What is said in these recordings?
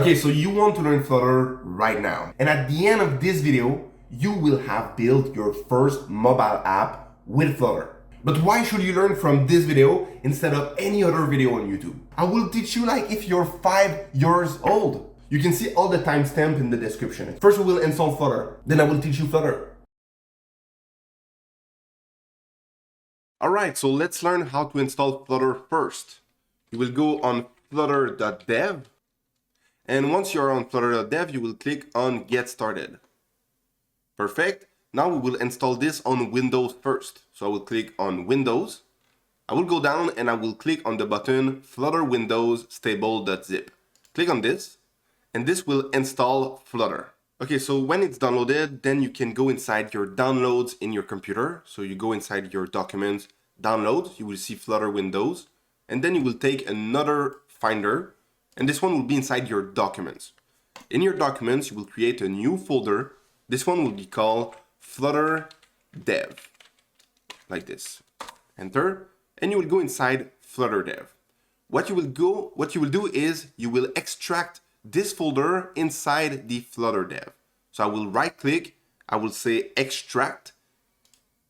Okay, so you want to learn Flutter right now. And at the end of this video, you will have built your first mobile app with Flutter. But why should you learn from this video instead of any other video on YouTube? I will teach you like if you're 5 years old. You can see all the timestamp in the description. First we will install Flutter, then I will teach you Flutter. Alright, so let's learn how to install Flutter first. You will go on flutter.dev, and once you're on flutter.dev, you will click on Get Started. Perfect. Now we will install this on Windows first. So I will click on Windows. I will go down and I will click on the button Flutter Windows Stable.zip. Click on this, and this will install Flutter. Okay, so when it's downloaded, then you can go inside your downloads in your computer. So you go inside your documents, downloads, you will see Flutter Windows, and then you will take another finder, and this one will be inside your documents. In your documents, you will create a new folder. This one will be called Flutter Dev, like this. Enter, and you will go inside Flutter Dev. What you will do is you will extract this folder inside the Flutter Dev. So I will right click, I will say extract,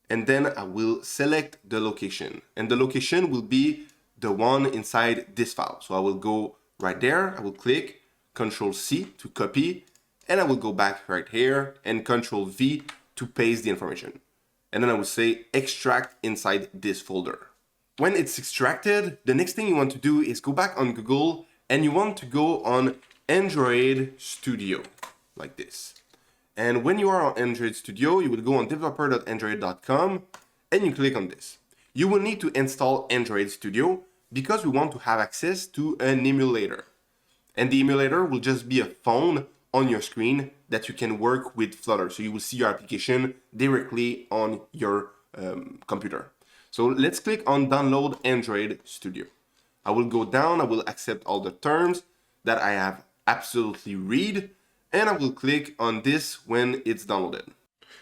and then I will select the location. And the location will be the one inside this file. So I will go right there, I will click Control C to copy, and I will go back right here and Control V to paste the information. And then I will say extract inside this folder. When it's extracted, the next thing you want to do is go back on Google and you want to go on Android Studio, like this. And when you are on Android Studio, you will go on developer.android.com and you click on this. You will need to install Android Studio because we want to have access to an emulator. And the emulator will just be a phone on your screen that you can work with Flutter. So you will see your application directly on your computer. So let's click on Download Android Studio. I will go down, I will accept all the terms that I have absolutely read, and I will click on this when it's downloaded.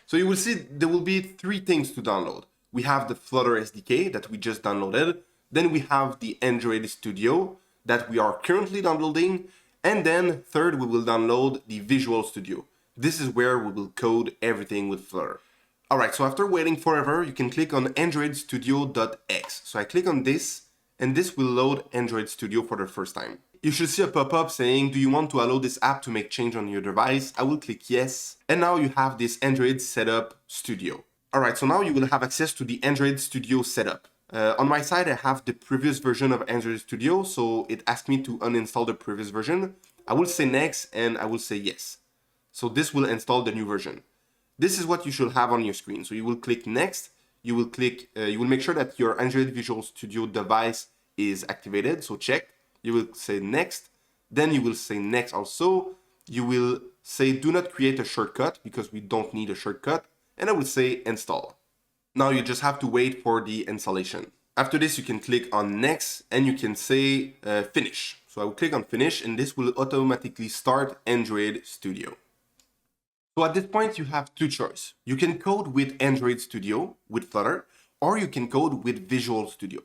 So you will see there will be 3 things to download. We have the Flutter SDK that we just downloaded, then we have the Android Studio that we are currently downloading, and then third, we will download the Visual Studio. This is where we will code everything with Flutter. Alright, so after waiting forever, you can click on Android Studio.x. So I click on this, and this will load Android Studio for the first time. You should see a pop-up saying, do you want to allow this app to make change on your device? I will click yes, and now you have this Android Setup Studio. Alright, so now you will have access to the Android Studio setup. On my side, I have the previous version of Android Studio, so it asked me to uninstall the previous version. I will say next, and I will say yes. So this will install the new version. This is what you should have on your screen. So you will click next, you will make sure that your Android Visual Studio device is activated, so check. You will say next, then you will say next also. You will say do not create a shortcut because we don't need a shortcut, and I will say install. Now you just have to wait for the installation. After this, you can click on next and you can say finish. So I will click on finish and this will automatically start Android Studio. So at this point, you have 2 choices. You can code with Android Studio with Flutter, or you can code with Visual Studio.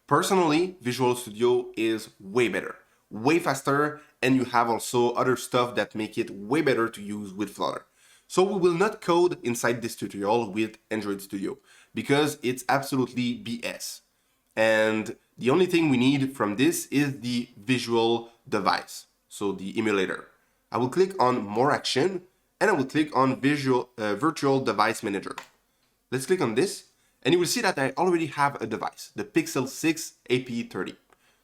Personally, Visual Studio is way better, way faster, and you have also other stuff that make it way better to use with Flutter. So we will not code inside this tutorial with Android Studio because it's absolutely BS. And the only thing we need from this is the visual device, so the emulator. I will click on More Action and I will click on Virtual Device Manager. Let's click on this and you will see that I already have a device, the Pixel 6 AP30.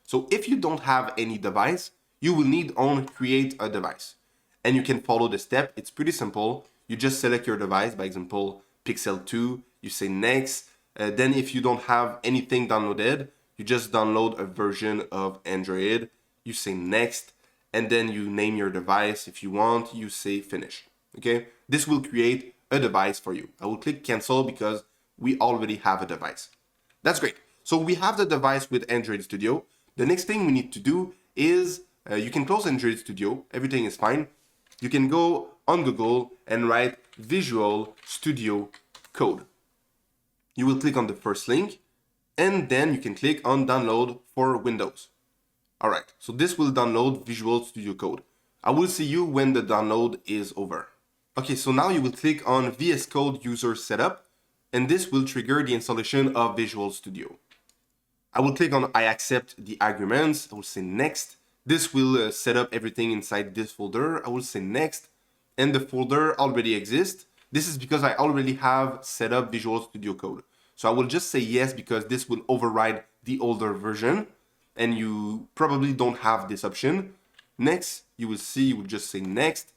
So if you don't have any device, you will need on Create a Device. And you can follow the step, it's pretty simple. You just select your device, by example, Pixel 2, you say next. Then if you don't have anything downloaded, you just download a version of Android, you say next, and then you name your device. If you want, you say finish, okay? This will create a device for you. I will click cancel because we already have a device. That's great. So we have the device with Android Studio. The next thing we need to do is, you can close Android Studio, everything is fine. You can go on Google and write Visual Studio Code. You will click on the first link and then you can click on download for Windows. Alright, so this will download Visual Studio Code. I will see you when the download is over. Okay, so now you will click on VS Code User Setup, and this will trigger the installation of Visual Studio. I will click on I accept the arguments. I will say next. This will set up everything inside this folder. I will say next, and the folder already exists. This is because I already have set up Visual Studio Code. So I will just say yes because this will override the older version, and you probably don't have this option. Next, you will see, you will just say next,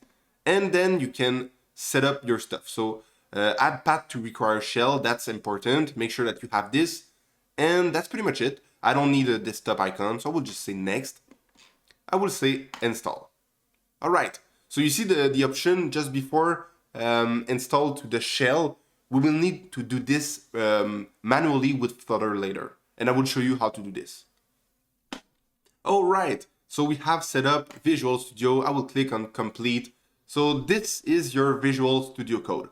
and then you can set up your stuff. So add path to require shell, that's important. Make sure that you have this, and that's pretty much it. I don't need a desktop icon, so I will just say next. I will say install. All right, so you see the option just before install to the shell. We will need to do this manually with Flutter later, and I will show you how to do this. All right, so we have set up Visual Studio. I will click on complete. So this is your Visual Studio Code.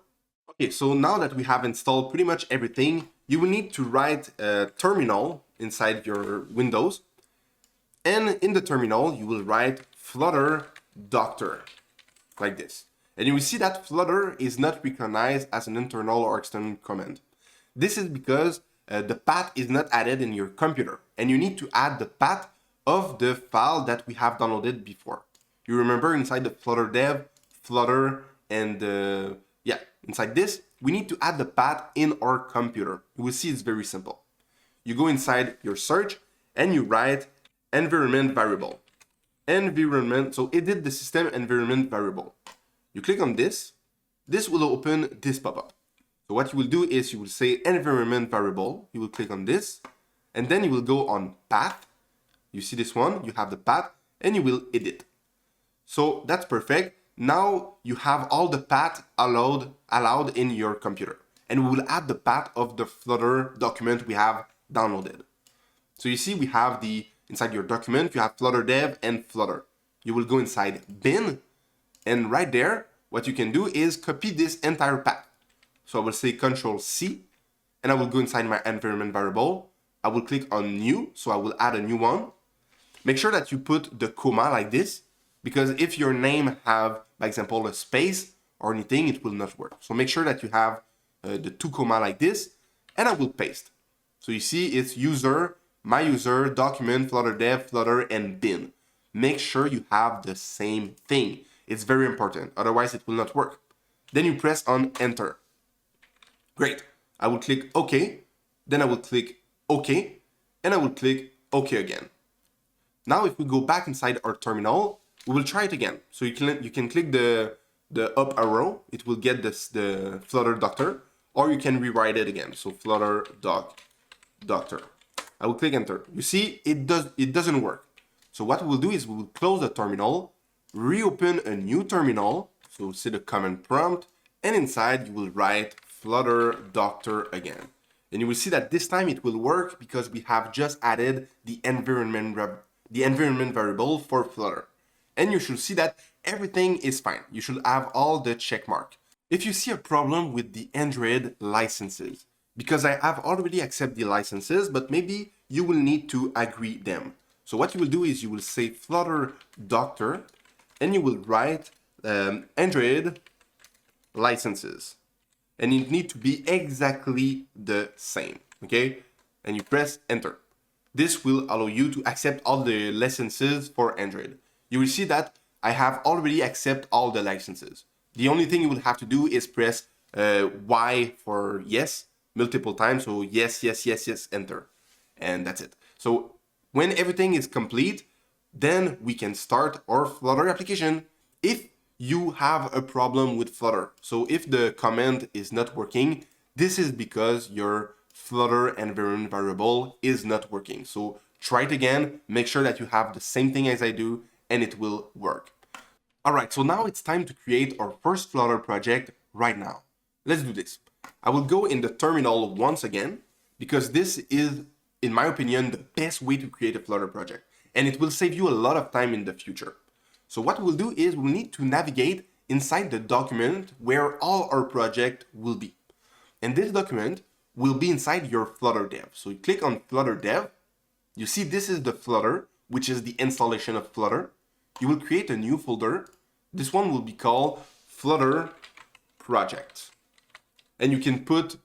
Okay, so now that we have installed pretty much everything, you will need to write a terminal inside your Windows. And in the terminal, you will write Flutter Doctor, like this. And you will see that Flutter is not recognized as an internal or external command. This is because the path is not added in your computer, and you need to add the path of the file that we have downloaded before. You remember inside the Flutter dev, Flutter, and inside this, we need to add the path in our computer. You will see it's very simple. You go inside your search and you write environment variable. Environment, so edit the system environment variable. You click on this. This will open this pop-up. So what you will do is you will say environment variable. You will click on this, and then you will go on path. You see this one, you have the path, and you will edit. So that's perfect. Now you have all the path allowed in your computer. And we will add the path of the Flutter document we have downloaded. So you see we have inside your document, you have Flutter dev and Flutter. You will go inside bin, and right there, what you can do is copy this entire path. So I will say Control C, and I will go inside my environment variable. I will click on new, so I will add a new one. Make sure that you put the comma like this, because if your name have, by example, a space or anything, it will not work. So make sure that you have the two comma like this, and I will paste. So you see it's user, my user, document, Flutter dev, Flutter, and bin. Make sure you have the same thing. It's very important, otherwise it will not work. Then you press on enter. Great. I will click OK, then I will click OK, and I will click OK again. Now if we go back inside our terminal, we will try it again. So you can click the up arrow, it will get the Flutter Doctor, or you can rewrite it again. So Flutter Doctor. I will click enter. You see, it doesn't work. So what we'll do is we will close the terminal, reopen a new terminal. So see the command prompt, and inside you will write Flutter Doctor again. And you will see that this time it will work because we have just added the environment variable for Flutter. And you should see that everything is fine. You should have all the check mark. If you see a problem with the Android licenses, because I have already accepted the licenses, but maybe you will need to agree them. So what you will do is you will say Flutter Doctor, and you will write Android licenses. And it needs to be exactly the same, okay? And you press enter. This will allow you to accept all the licenses for Android. You will see that I have already accepted all the licenses. The only thing you will have to do is press Y for yes multiple times. So yes, yes, yes, yes, enter. And that's it. So when everything is complete, then we can start our Flutter application. If you have a problem with Flutter, so if the command is not working, this is because your Flutter environment variable is not working. So try it again, make sure that you have the same thing as I do, and it will work. All right, so now it's time to create our first Flutter project right now. Let's do this. I will go in the terminal once again, because this is, in my opinion, the best way to create a Flutter project, and it will save you a lot of time in the future. So what we'll do is we'll need to navigate inside the document where all our project will be. And this document will be inside your Flutter dev. So you click on Flutter dev. You see this is the Flutter, which is the installation of Flutter. you will create a new folder. This one will be called Flutter Project. And you can put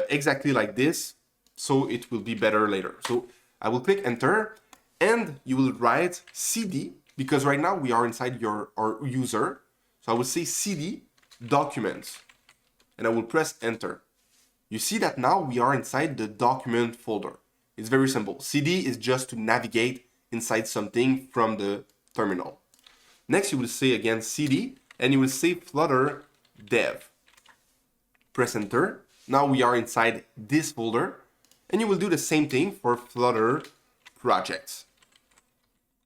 exactly like this, so it will be better later. So I will click enter, and you will write cd, because right now we are inside our user. So I will say cd documents, and I will press enter. You see that now we are inside the document folder. It's very simple. cd is just to navigate inside something from the terminal. Next, you will say again cd, and you will say Flutter dev. Press enter. Now we are inside this folder, and you will do the same thing for Flutter projects.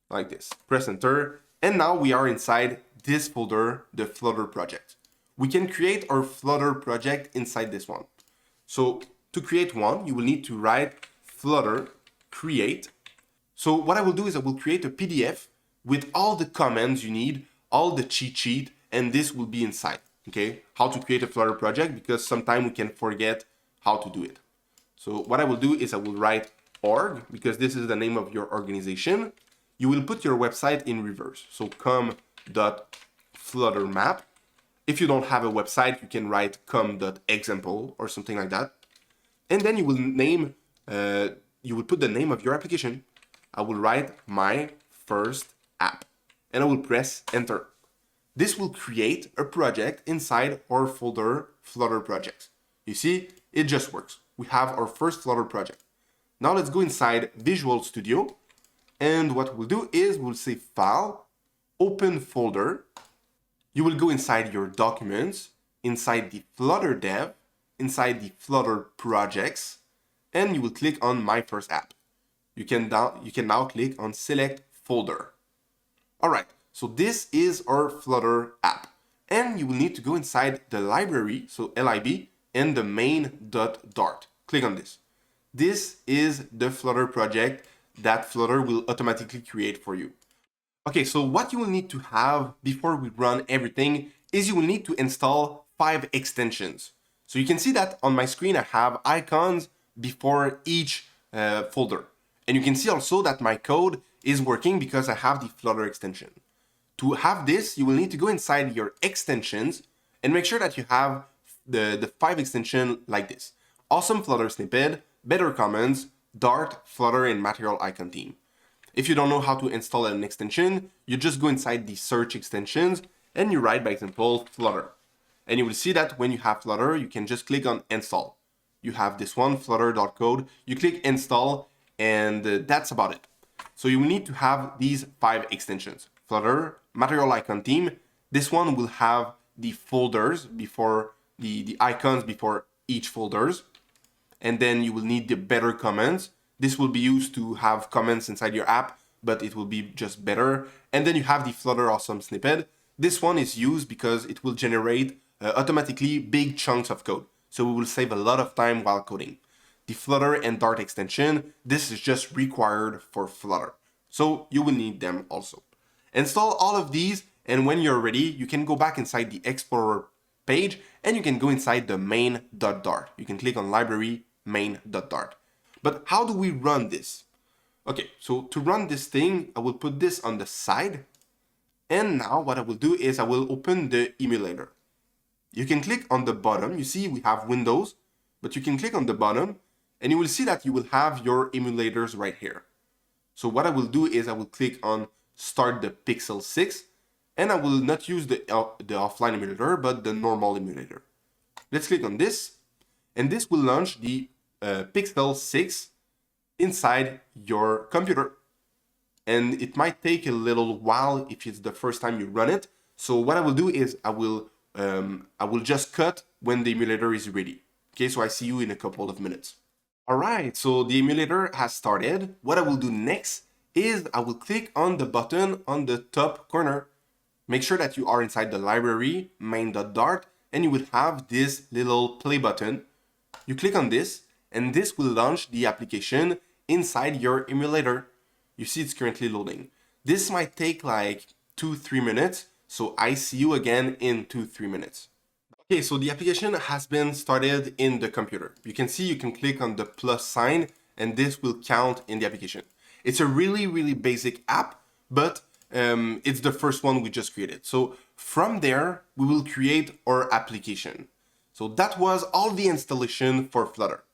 Like this. Press enter, and now we are inside this folder, the Flutter project. We can create our Flutter project inside this one. So to create one, you will need to write Flutter create. So what I will do is I will create a PDF with all the commands you need, all the cheat sheet, and this will be inside. Okay, how to create a Flutter project, because sometimes we can forget how to do it. So what I will do is I will write org, because this is the name of your organization. You will put your website in reverse. So com.fluttermap. If you don't have a website, you can write com.example or something like that. And then you will name, you will put the name of your application. I will write my first app, and I will press enter. This will create a project inside our folder Flutter projects. You see, it just works. We have our first Flutter project. Now let's go inside Visual Studio, and what we'll do is we'll say File, Open Folder. You will go inside your documents, inside the Flutter dev, inside the Flutter projects, and you will click on My First App. You can now click on Select Folder. All right, so this is our Flutter app, and you will need to go inside the library, so lib, and the main.dart. Click on this. This is the Flutter project that Flutter will automatically create for you. Okay, so what you will need to have before we run everything is you will need to install 5 extensions. So you can see that on my screen I have icons before each folder. And you can see also that my code is working because I have the Flutter extension. To have this, you will need to go inside your extensions and make sure that you have the 5 extensions like this. Awesome Flutter snippet, better comments, Dart, Flutter, and material icon theme. If you don't know how to install an extension, you just go inside the search extensions and you write, by example, Flutter. And you will see that when you have Flutter, you can just click on install. You have this one, flutter.code, you click install, and that's about it. So you will need to have these 5 extensions. Flutter, material icon theme. This one will have the folders before the icons before each folders. And then you will need the better comments. This will be used to have comments inside your app, but it will be just better. And then you have the Flutter awesome snippet. This one is used because it will generate automatically big chunks of code. So we will save a lot of time while coding. The Flutter and Dart extension, this is just required for Flutter. So you will need them also. Install all of these, and when you're ready, you can go back inside the Explorer page and you can go inside the main.dart. You can click on library main.dart. But how do we run this? Okay, so to run this thing, I will put this on the side. And now what I will do is I will open the emulator. You can click on the bottom. You see we have Windows, but you can click on the bottom and you will see that you will have your emulators right here. So what I will do is I will click on Start the Pixel 6, and I will not use the offline emulator, but the normal emulator. Let's click on this, and this will launch the Pixel 6 inside your computer. And it might take a little while if it's the first time you run it. So what I will do is I will just cut when the emulator is ready. Okay, so I see you in a couple of minutes. All right, so the emulator has started. What I will do next is I will click on the button on the top corner. Make sure that you are inside the library main.dart, and you will have this little play button. You click on this, and this will launch the application inside your emulator. You see it's currently loading. This might take like 2-3 minutes, so I see you again in 2-3 minutes. Okay, so the application has been started in the computer. You can see you can click on the plus sign and this will count in the application. It's a really basic app, but it's the first one we just created. So from there, we will create our application. So that was all the installation for Flutter.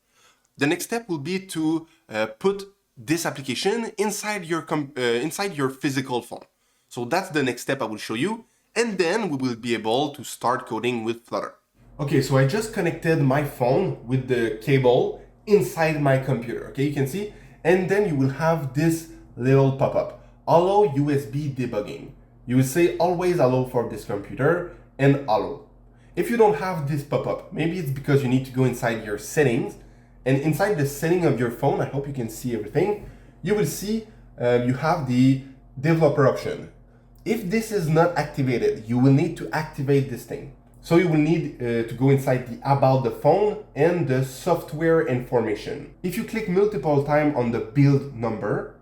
The next step will be to put this application inside your physical phone. So that's the next step I will show you, and then we will be able to start coding with Flutter. Okay, so I just connected my phone with the cable inside my computer. Okay, you can see, and then you will have this little pop-up, allow USB debugging. You will say always allow for this computer and allow. If you don't have this pop-up, maybe it's because you need to go inside your settings, and inside the setting of your phone, I hope you can see everything, you will see you have the developer option. If this is not activated, you will need to activate this thing. So you will need to go inside the about the phone and the software information. If you click multiple times on the build number,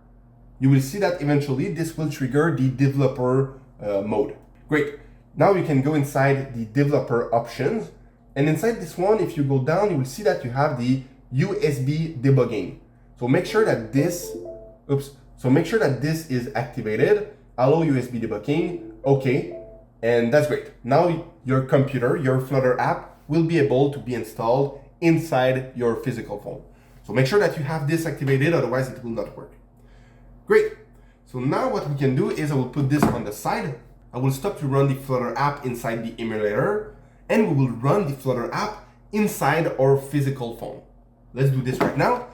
you will see that eventually this will trigger the developer mode. Great. Now you can go inside the developer options, and inside this one, if you go down, you will see that you have the USB debugging. So make sure that this, is activated. Allow USB debugging, okay, and that's great. Now your computer, your Flutter app will be able to be installed inside your physical phone. So make sure that you have this activated, otherwise it will not work. Great. So now what we can do is I will put this on the side. I will stop to run the Flutter app inside the emulator, and we will run the Flutter app inside our physical phone. Let's do this right now.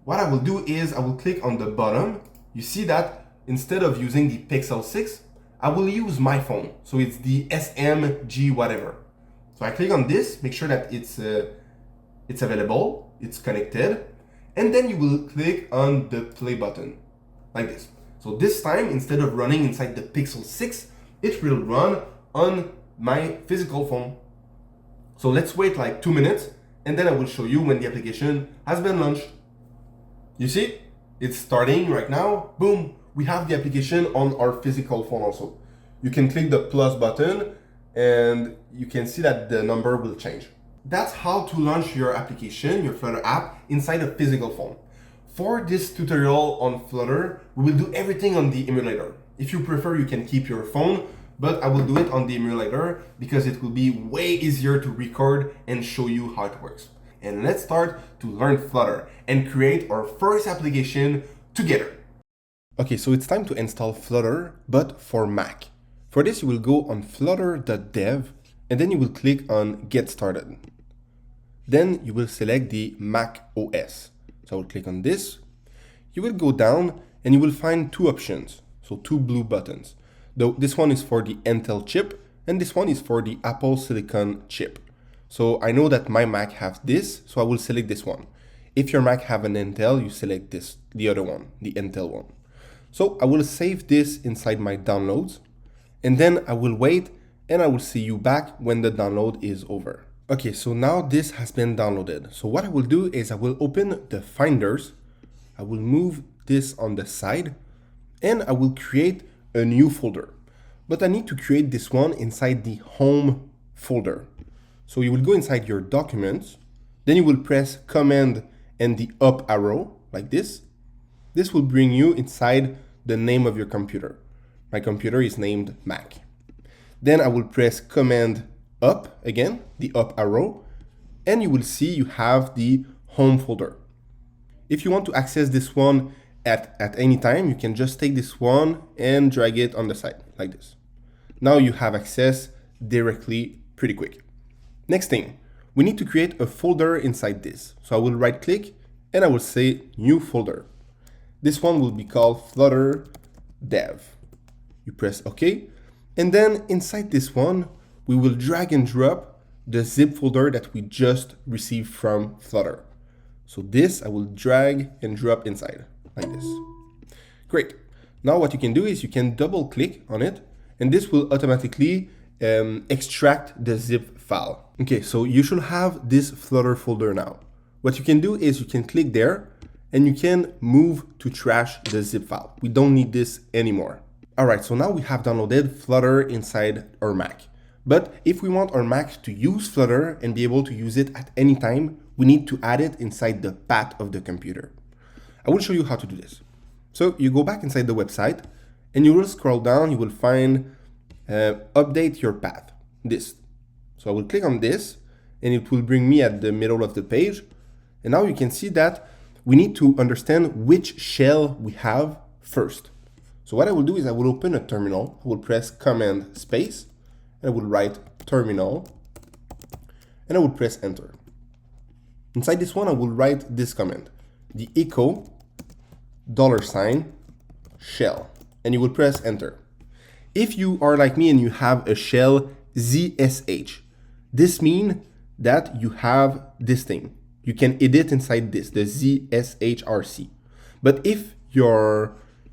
What I will do is I will click on the bottom. You see that instead of using the Pixel 6, I will use my phone. So it's the SMG whatever. So I click on this, make sure that it's available, it's connected, and then you will click on the play button, like this. So this time, instead of running inside the Pixel 6, it will run on my physical phone. So let's wait like 2 minutes, and then I will show you when the application has been launched. You see, it's starting right now. Boom, we have the application on our physical phone also. You can click the plus button, and you can see that the number will change. That's how to launch your application, your Flutter app, inside a physical phone. For this tutorial on Flutter, we will do everything on the emulator. If you prefer, you can keep your phone, but I will do it on the emulator because it will be way easier to record and show you how it works. And let's start to learn Flutter and create our first application together. Okay, so it's time to install Flutter, but for Mac. For this, you will go on flutter.dev, and then you will click on Get Started. Then you will select the Mac OS. So I will click on this. You will go down, and you will find two options, so two blue buttons. This one is for the Intel chip, and this one is for the Apple Silicon chip. So I know that my Mac has this, so I will select this one. If your Mac have an Intel, you select this, the other one, the Intel one. So I will save this inside my downloads, and then I will wait, and I will see you back when the download is over. Okay, so now this has been downloaded. So what I will do is I will open the finders, I will move this on the side, and I will create a new folder. But I need to create this one inside the home folder. So you will go inside your documents, then you will press Command and the up arrow, like this. This will bring you inside the name of your computer. My computer is named Mac. Then I will press Command up again, the up arrow, and you will see you have the home folder. If you want to access this one at any time, you can just take this one and drag it on the side, like this. Now you have access directly pretty quick. Next thing, we need to create a folder inside this. So I will right click and I will say new folder. This one will be called Flutter Dev. You press OK. And then inside this one, we will drag and drop the zip folder that we just received from Flutter. So this I will drag and drop inside like this. Great. Now what you can do is you can double click on it and this will automatically extract the zip file. Okay, so you should have this Flutter folder now. What you can do is you can click there and you can move to trash the zip file. We don't need this anymore. All right, so now we have downloaded Flutter inside our Mac. But if we want our Mac to use Flutter and be able to use it at any time, we need to add it inside the path of the computer. I will show you how to do this. So you go back inside the website and you will scroll down, you will find update your path, this. So I will click on this and it will bring me at the middle of the page. And now you can see that we need to understand which shell we have first. So what I will do is I will open a terminal, I will press Command space, and I will write terminal, and I will press enter. Inside this one, I will write this command, the echo $shell, and you will press enter. If you are like me and you have a shell ZSH, this means that you have this thing. You can edit inside this, the ZSHRC. But if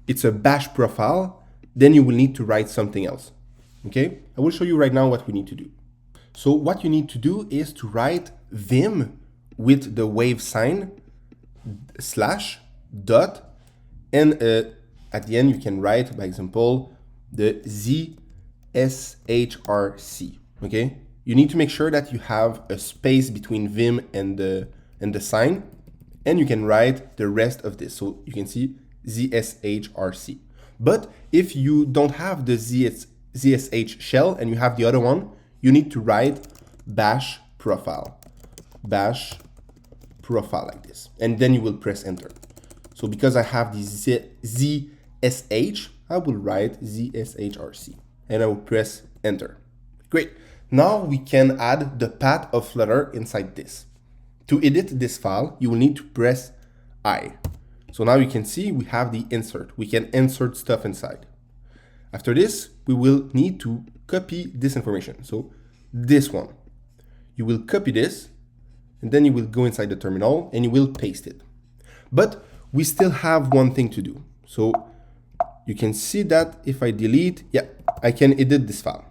it's a bash profile, then you will need to write something else. Okay, I will show you right now what we need to do. So what you need to do is to write Vim with the wave sign / dot, and at the end you can write, by example, the ZSHRC. Okay, you need to make sure that you have a space between Vim and the sign, and you can write the rest of this. So you can see ZSHRC. But if you don't have the ZSH shell and you have the other one, you need to write bash profile like this, and then you will press enter. So because I have the ZSH, I will write ZSHRC, and I will press enter. Great. Now we can add the path of Flutter inside this. To edit this file, you will need to press I. So now you can see we have the insert. We can insert stuff inside. After this, we will need to copy this information. So this one, you will copy this, and then you will go inside the terminal and you will paste it. But we still have one thing to do. So you can see that if I delete, yeah, I can edit this file.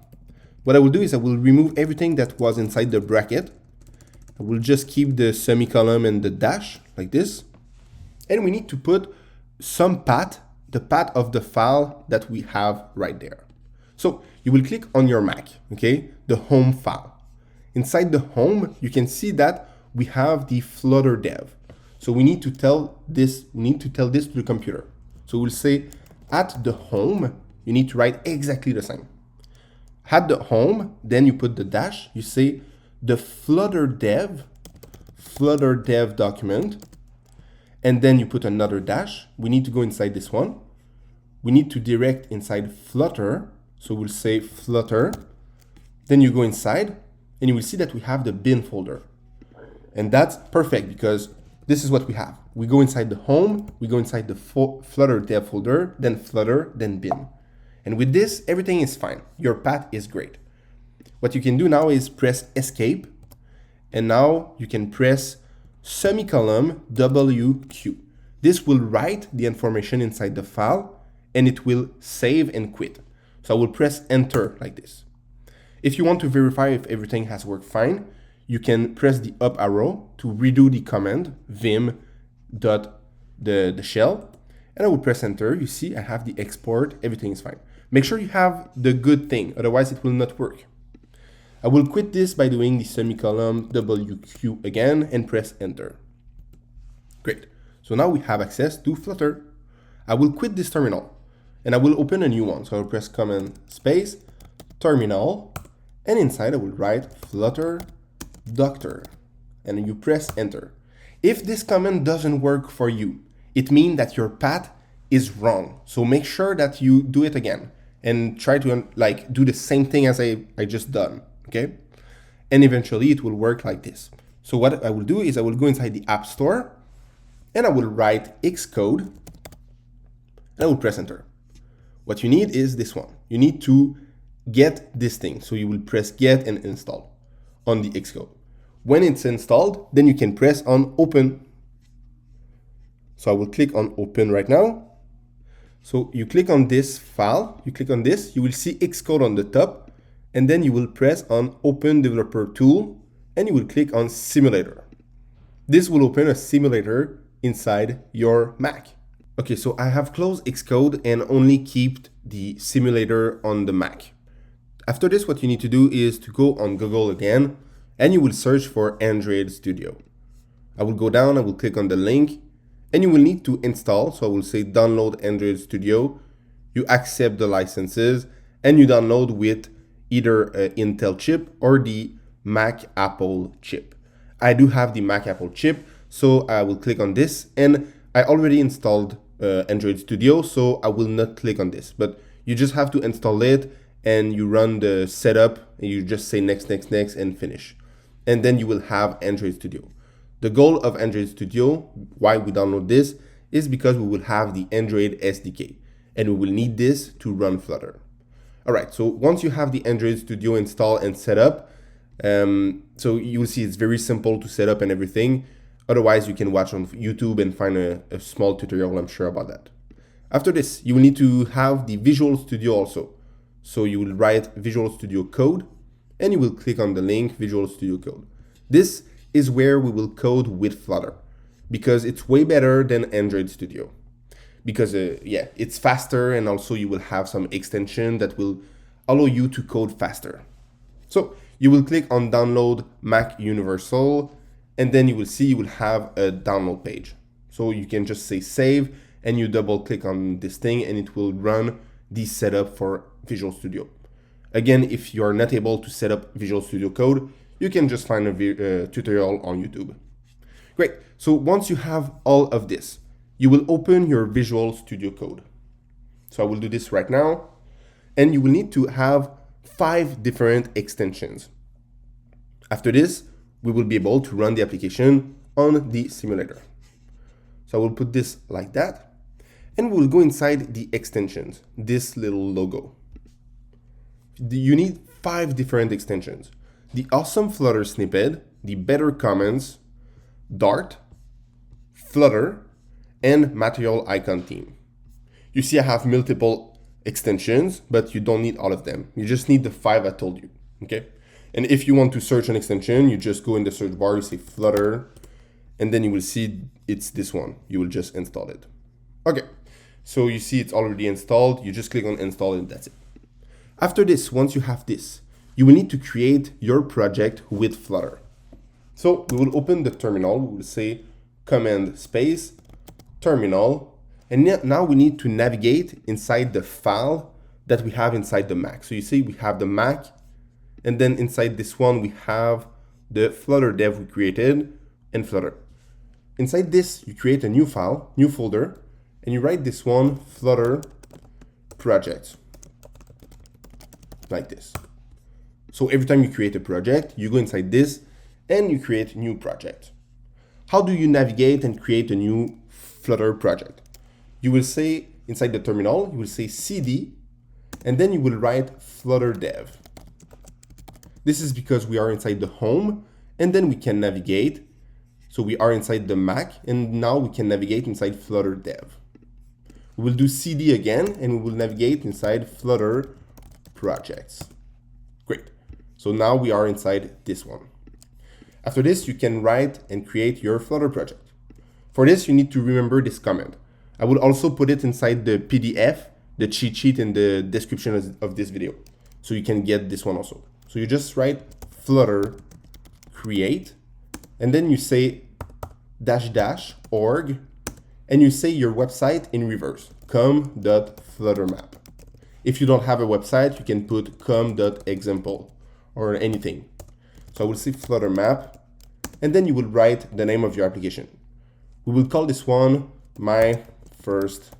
What I will do is I will remove everything that was inside the bracket. I will just keep the semicolon and the dash like this. And we need to put some path, the path of the file that we have right there. So you will click on your Mac, okay, the home file. Inside the home, you can see that we have the Flutter dev. So we need to tell this, to the computer. So we'll say at the home, you need to write exactly the same. At the home, then you put the dash, you say the Flutter dev document, and then you put another dash. We need to go inside this one. We need to direct inside Flutter. So we'll say Flutter. Then you go inside and you will see that we have the bin folder. And that's perfect because this is what we have. We go inside the home, we go inside the Flutter dev folder, then Flutter, then bin. And with this, everything is fine. Your path is great. What you can do now is press escape. And now you can press semicolon WQ. This will write the information inside the file and it will save and quit. So I will press enter like this. If you want to verify if everything has worked fine, you can press the up arrow to redo the command vim.the shell, and I will press enter. You see I have the export, everything is fine. Make sure you have the good thing, otherwise it will not work. I will quit this by doing the semicolon WQ again and press enter. Great. So now we have access to Flutter. I will quit this terminal and I will open a new one. So I will press command space, terminal, and inside I will write Flutter Doctor, and you press enter. If this command doesn't work for you, it means that your path is wrong. So make sure that you do it again and try to do the same thing as I just done. Okay, and eventually it will work like this. So what I will do is I will go inside the App Store and I will write Xcode and I will press enter. What you need is this one. You need to get this thing. So you will press get and install on the Xcode. When it's installed, then you can press on open. So I will click on open right now. So you click on this file, you click on this, you will see Xcode on the top, and then you will press on Open Developer Tool, and you will click on Simulator. This will open a simulator inside your Mac. Okay, so I have closed Xcode and only kept the simulator on the Mac. After this, what you need to do is to go on Google again, and you will search for Android Studio. I will go down, I will click on the link, and you will need to install. So I will say download Android Studio. you accept the licenses, and you download with either an Intel chip or the Mac Apple chip. I do have the Mac Apple chip, so I will click on this, and I already installed Android Studio, so I will not click on this, but you just have to install it, and you run the setup, and you just say next, next, next, and finish. And then you will have Android Studio. The goal of Android Studio, why we download this, is because we will have the Android SDK, and we will need this to run Flutter. All right, so once you have the Android Studio installed and set up, so you'll see it's very simple to set up and everything. Otherwise, you can watch on YouTube and find a small tutorial, I'm sure about that. After this, you will need to have the Visual Studio also. So you will write Visual Studio Code, and you will click on the link Visual Studio Code. This is where we will code with Flutter, because it's way better than Android Studio. Because yeah, it's faster, and also you will have some extension that will allow you to code faster. So you will click on Download Mac Universal, and then you will see you will have a download page. So you can just say save, and you double click on this thing, and it will run the setup for Visual Studio. Again, if you are not able to set up Visual Studio Code, you can just find a tutorial on YouTube. Great, so once you have all of this, you will open your Visual Studio Code. So I will do this right now, and you will need to have 5 different extensions. After this, we will be able to run the application on the simulator. So I will put this like that, and we will go inside the extensions, this little logo. You need 5 different extensions: the awesome Flutter snippet, the better comments, Dart, Flutter, and material icon theme. You see I have multiple extensions, but you don't need all of them. You just need the 5 I told you, okay? And if you want to search an extension, you just go in the search bar, you say Flutter, and then you will see it's this one. You will just install it. Okay, so you see it's already installed. You just click on install and that's it. After this, once you have this, you will need to create your project with Flutter. So we will open the terminal. We will say command space terminal, and now we need to navigate inside the file that we have inside the Mac. So you see we have the Mac, and then inside this one we have the Flutter dev we created and Flutter. Inside this, you create a new file, new folder, and you write this one Flutter project, like this. So every time you create a project, you go inside this and you create a new project. How do you navigate and create a new Flutter project? You will say inside the terminal, you will say cd, and then you will write Flutter dev. This is because we are inside the home, and then we can navigate. So we are inside the Mac, and now we can navigate inside Flutter dev. We will do cd again, and we will navigate inside Flutter projects. Great. So now we are inside this one. After this, you can write and create your Flutter project. For this, you need to remember this command. I will also put it inside the PDF, the cheat sheet in the description of this video, so you can get this one also. So you just write Flutter create, and then you say -- org, and you say your website in reverse, com.fluttermap. If you don't have a website, you can put com.example or anything. So I will say Flutter Map, and then you will write the name of your application. We will call this one my first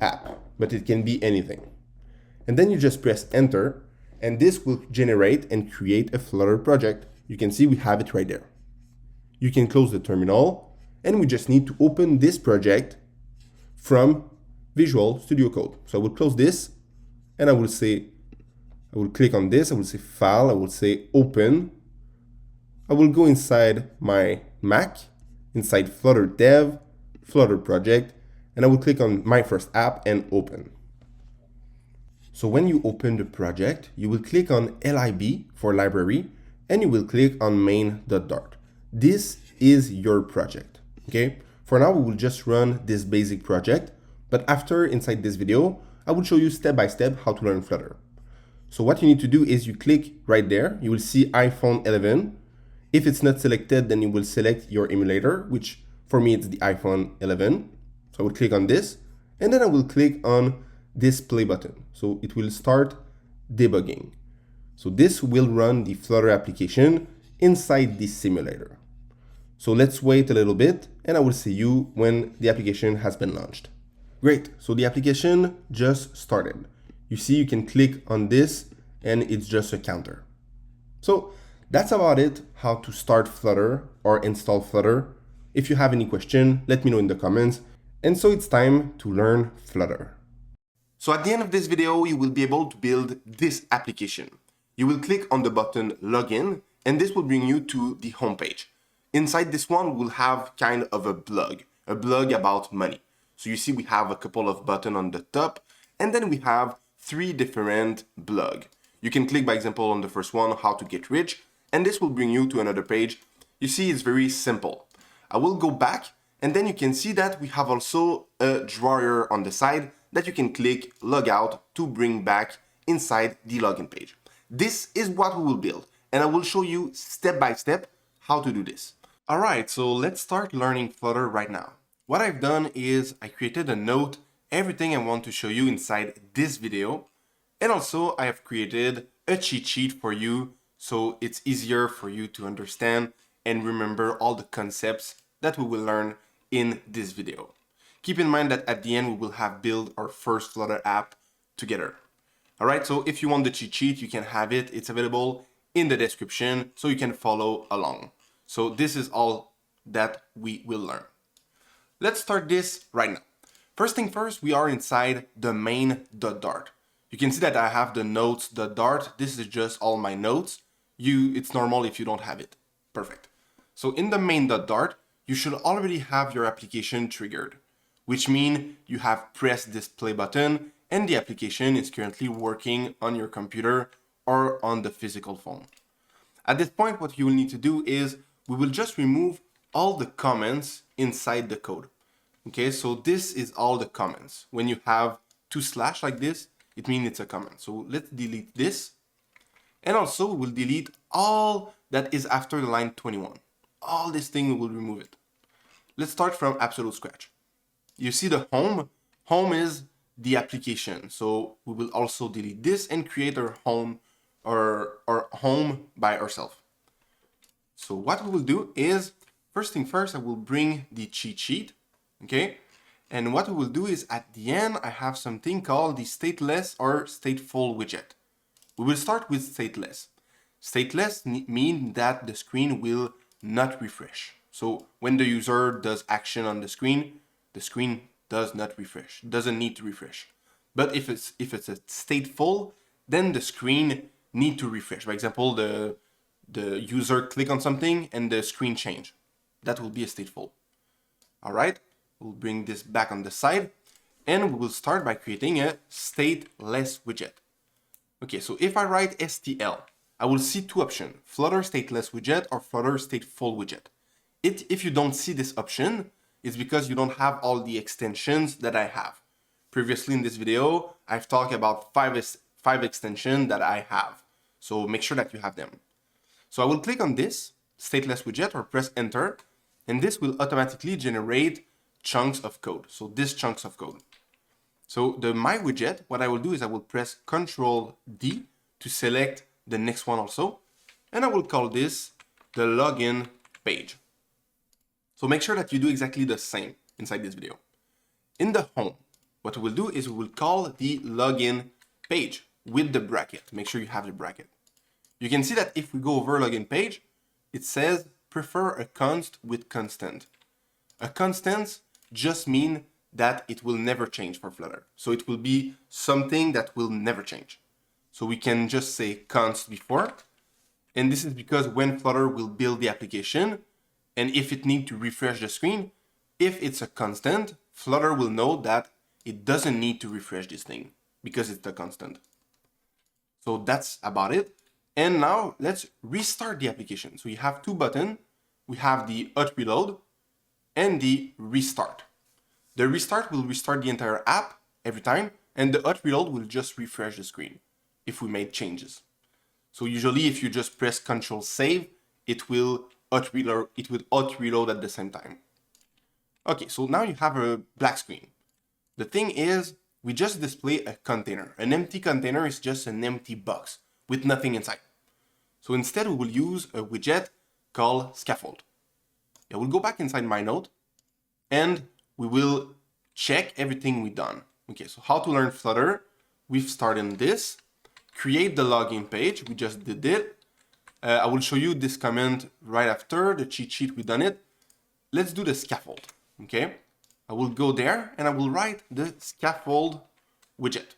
app, but it can be anything. And then you just press enter, and this will generate and create a Flutter project. You can see we have it right there. You can close the terminal, and we just need to open this project from Visual Studio Code. So I will close this, and I will click on this, I will say file, I will say open. I will go inside my Mac, inside Flutter dev, Flutter project, and I will click on my first app and open. So when you open the project, you will click on lib for library, and you will click on main.dart. This is your project, okay? For now, we will just run this basic project, but after, inside this video, I will show you step by step how to learn Flutter. So what you need to do is you click right there, you will see iPhone 11. If it's not selected, then you will select your emulator, which for me, it's the iPhone 11. So I will click on this, and then I will click on this play button. So it will start debugging. So this will run the Flutter application inside this simulator. So let's wait a little bit and I will see you when the application has been launched. Great, so the application just started. You see you can click on this and it's just a counter. So that's about it, how to start Flutter or install Flutter. If you have any question, let me know in the comments. And so it's time to learn Flutter. So at the end of this video, you will be able to build this application. You will click on the button Login, and this will bring you to the home page. Inside this one, we'll have kind of a blog about money. So you see we have a couple of buttons on the top, and then we have 3 different blogs. You can click, by example, on the first one, how to get rich, and this will bring you to another page. You see, it's very simple. I will go back, and then you can see that we have also a drawer on the side that you can click log out to bring back inside the login page. This is what we will build, and I will show you step by step how to do this. All right, so let's start learning Flutter right now. What I've done is I created a note, everything I want to show you inside this video, and also I have created a cheat sheet for you so it's easier for you to understand and remember all the concepts that we will learn in this video. Keep in mind that at the end we will have built our first Flutter app together. All right, so if you want the cheat sheet, you can have it. It's available in the description so you can follow along. So this is all that we will learn. Let's start this right now. First thing first, we are inside the main.dart. You can see that I have the notes.dart. This is just all my notes. It's normal if you don't have it. Perfect. So in the main.dart, you should already have your application triggered, which means you have pressed this play button and the application is currently working on your computer or on the physical phone. At this point, what you will need to do is we will just remove all the comments inside the code. Okay, so this is all the comments. When you have 2/ like this, it means it's a comment. So let's delete this. And also we'll delete all that is after the line 21. All this thing, we will remove it. Let's start from absolute scratch. You see the home. Home is the application. So we will also delete this and create our home or our home by ourselves. So what we will do is, first thing first, I will bring the cheat sheet. Okay. And what we will do is at the end, I have something called the stateless or stateful widget. We will start with stateless. Stateless means that the screen will not refresh. So when the user does action on the screen does not refresh, doesn't need to refresh. But if it's a stateful, then the screen need to refresh. For example, the user click on something and the screen change. That will be a stateful. All right, we'll bring this back on the side and we will start by creating a stateless widget. Okay, so if I write STL, I will see 2 options, Flutter stateless widget or Flutter stateful widget. If you don't see this option, it's because you don't have all the extensions that I have. Previously in this video, I've talked about 5 extensions that I have. So make sure that you have them. So I will click on this stateless widget or press enter, and this will automatically generate chunks of code. So this chunks of code. So the my widget, what I will do is I will press Ctrl D to select the next one also, and I will call this the login page. So make sure that you do exactly the same inside this video. In the home, what we will do is we will call the login page with the bracket. Make sure you have the bracket. You can see that if we go over login page, it says prefer a const with constant. A constant just means that it will never change for Flutter. So it will be something that will never change. So we can just say const before. And this is because when Flutter will build the application, and if it needs to refresh the screen, if it's a constant, Flutter will know that it doesn't need to refresh this thing because it's a constant. So that's about it. And now let's restart the application. So you have 2 buttons. We have the hot reload and the restart. The restart will restart the entire app every time, and the hot reload will just refresh the screen if we made changes. So usually if you just press Ctrl save, it will hot reload at the same time. Okay, so now you have a black screen. The thing is, we just display a container. An empty container is just an empty box with nothing inside. So instead, we will use a widget called scaffold. I will go back inside my node and we will check everything we've done. Okay, so how to learn Flutter. We've started this. Create the login page. We just did it. I will show you this command right after the cheat sheet. We've done it. Let's do the scaffold. Okay, I will go there and I will write the scaffold widget.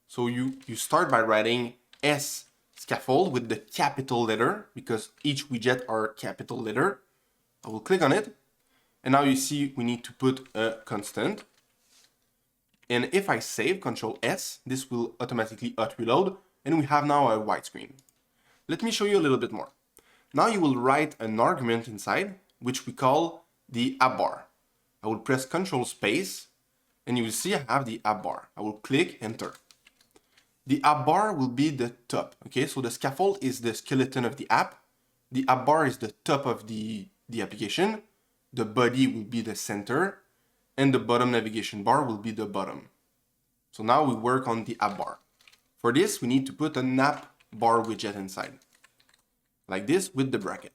So you start by writing S scaffold with the capital letter because each widget are capital letter. I will click on it. And now you see we need to put a constant. And if I save Control S, this will automatically auto-reload and we have now a white screen. Let me show you a little bit more. Now you will write an argument inside, which we call the app bar. I will press Control space and you will see I have the app bar. I will click enter. The app bar will be the top. Okay, so the scaffold is the skeleton of the app. The app bar is the top of the application. The body will be the center and the bottom navigation bar will be the bottom. So now we work on the app bar. For this, we need to put an app bar widget inside, like this with the bracket.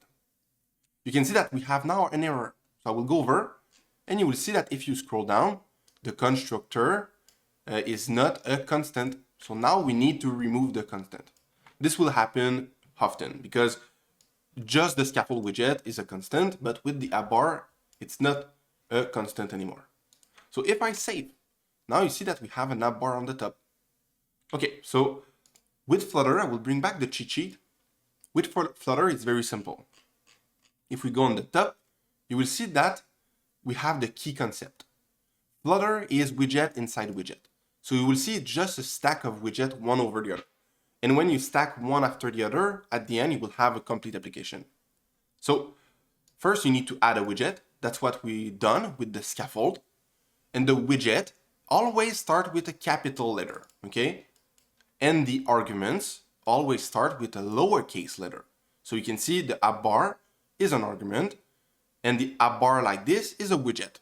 You can see that we have now an error. So I will go over and you will see that if you scroll down, the constructor is not a constant. So now we need to remove the constant. This will happen often because just the scaffold widget is a constant, but with the app bar, it's not a constant anymore. So if I save, now you see that we have an app bar on the top. Okay, so with Flutter, I will bring back the cheat sheet. With Flutter, it's very simple. If we go on the top, you will see that we have the key concept. Flutter is widget inside widget. So you will see just a stack of widgets one over the other. And when you stack one after the other, at the end, you will have a complete application. So first you need to add a widget. That's what we've done with the scaffold. And the widget always start with a capital letter, okay? And the arguments always start with a lowercase letter. So you can see the app bar is an argument and the app bar like this is a widget,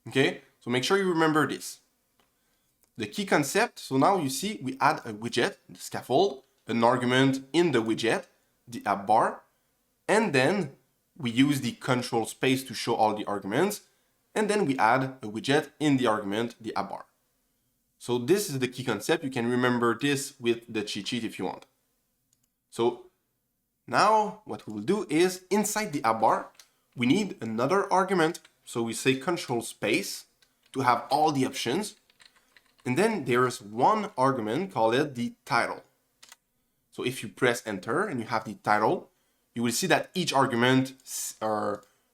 okay? So make sure you remember this. The key concept, so now you see we add a widget, the scaffold, an argument in the widget, the app bar, and then we use the control space to show all the arguments, and then we add a widget in the argument, the app bar. So this is the key concept. You can remember this with the cheat sheet if you want. So now what we will do is inside the app bar, we need another argument. So we say control space to have all the options. And then there's one argument called the title. So if you press enter and you have the title, you will see that each argument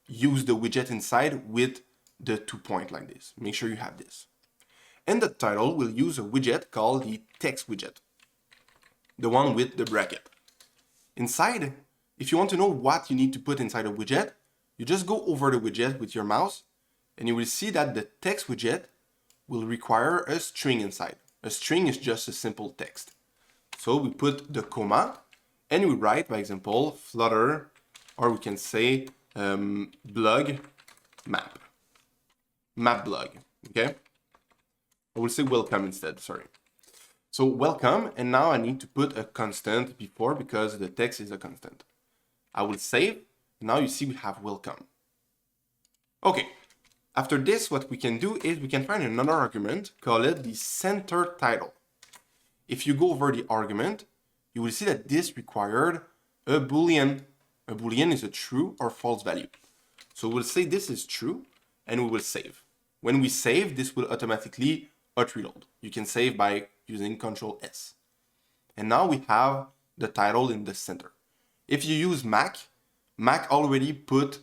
use the widget inside with the 2 point like this. Make sure you have this. And the title will use a widget called the text widget, the one with the bracket. Inside, if you want to know what you need to put inside a widget, you just go over the widget with your mouse and you will see that the text widget will require a string inside. A string is just a simple text. So we put the comma and we write, by example, Flutter, or we can say blog map. Map blog, okay? I will say welcome instead, sorry. So welcome, and now I need to put a constant before because the text is a constant. I will save, now you see we have welcome. Okay, after this, what we can do is we can find another argument, call it the center title. If you go over the argument, you will see that this required a boolean. A boolean is a true or false value. So we'll say this is true, and we will save. When we save, this will automatically auto-reload. You can save by using Control S. And now we have the title in the center. If you use Mac, Mac already put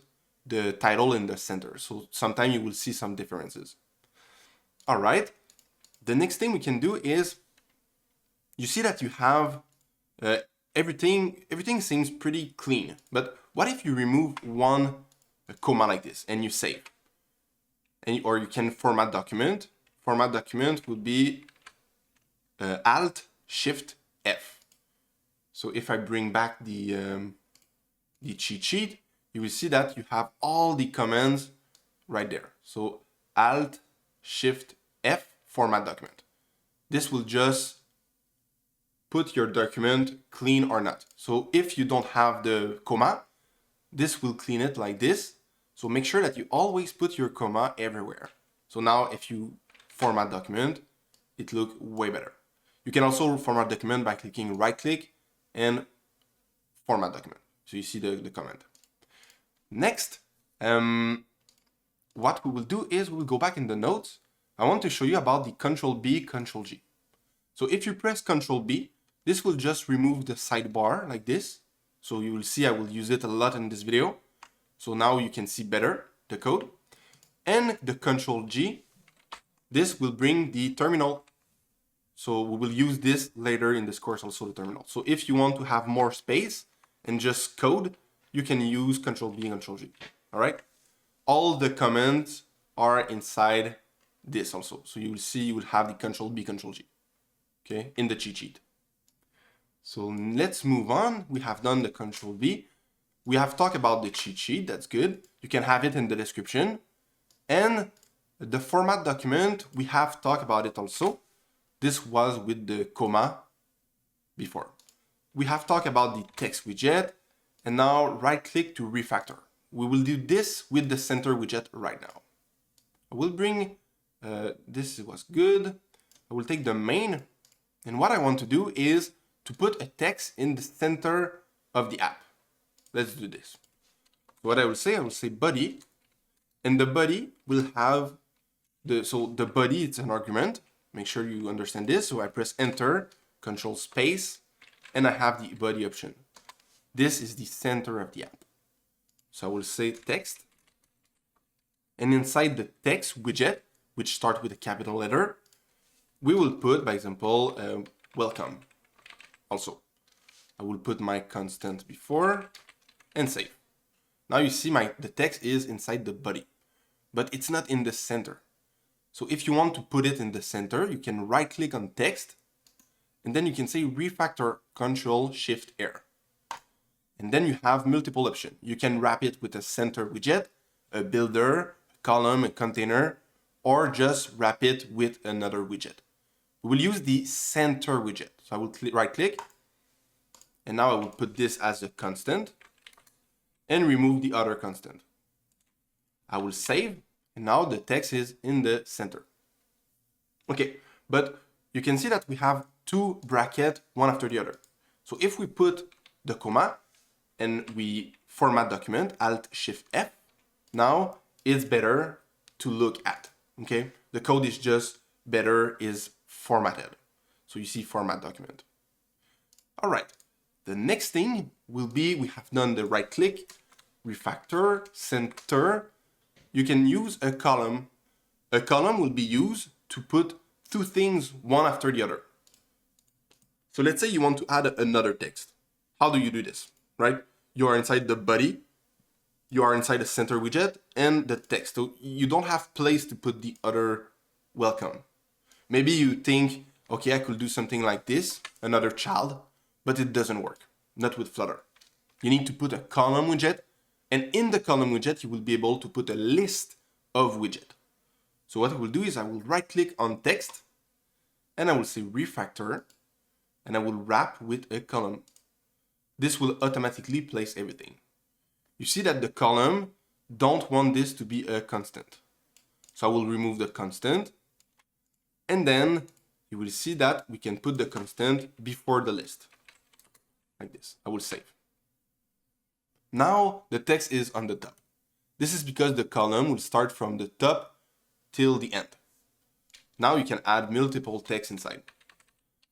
the title in the center. So sometimes you will see some differences. All right. The next thing we can do is, you see that you have everything seems pretty clean. But what if you remove one comma like this and you save? Or you can format document. Format document would be Alt Shift F. So if I bring back the cheat sheet, you will see that you have all the commands right there. So Alt Shift F, format document. this will just put your document clean or not. So if you don't have the comma, this will clean it like this. So make sure that you always put your comma everywhere. So now if you format document, it looks way better. You can also format document by clicking right click and format document. So you see the comment. Next, what we will do is we will go back in the notes. I want to show you about the Control B, Control G. So if you press Control B, this will just remove the sidebar like this. So you will see I will use it a lot in this video. So now you can see better the code. And the Control G, this will bring the terminal. So we will use this later in this course also, the terminal. So if you want to have more space and just code, you can use Control B and Control G. All right. All the commands are inside this also. So you will see you will have the Control B, Control G, okay, in the cheat sheet. So let's move on. We have done the Control V. We have talked about the cheat sheet. That's good. You can have it in the description. And the format document, we have talked about it also. This was with the comma before. We have talked about the text widget. And now right click to refactor. We will do this with the center widget right now. I will bring, this was good. I will take the main. And what I want to do is to put a text in the center of the app. Let's do this. What I will say body, and the body will have the body, it's an argument. Make sure you understand this. So I press enter, control space, and I have the body option. This is the center of the app. So I will say text, and inside the text widget, which starts with a capital letter, we will put, by example, welcome. Also, I will put my constant before and save. Now you see the text is inside the body, but it's not in the center. So if you want to put it in the center, you can right click on text, and then you can say refactor Control Shift R. And then you have multiple options. You can wrap it with a center widget, a builder, a column, a container, or just wrap it with another widget. We will use the center widget. So I will right click, and now I will put this as a constant and remove the other constant. I will save, and now the text is in the center. Okay, but you can see that we have two brackets, one after the other. So if we put the comma and we format document, Alt Shift F, now it's better to look at, okay? The code is just better, is formatted. So you see format document. All right, the next thing will be, we have done the right click, refactor, center. You can use a column. A column will be used to put two things one after the other. So let's say you want to add another text. How do you do this, right? You are inside the body, you are inside the center widget and the text. So you don't have place to put the other welcome. Maybe you think, okay, I could do something like this, another child, but it doesn't work, not with Flutter. You need to put a column widget, and in the column widget, you will be able to put a list of widgets. So what I will do is I will right click on text, and I will say refactor, and I will wrap with a column. This will automatically place everything. You see that the column don't want this to be a constant. So I will remove the constant, and then you will see that we can put the constant before the list. Like this. I will save. Now the text is on the top. This is because the column will start from the top till the end. Now you can add multiple text inside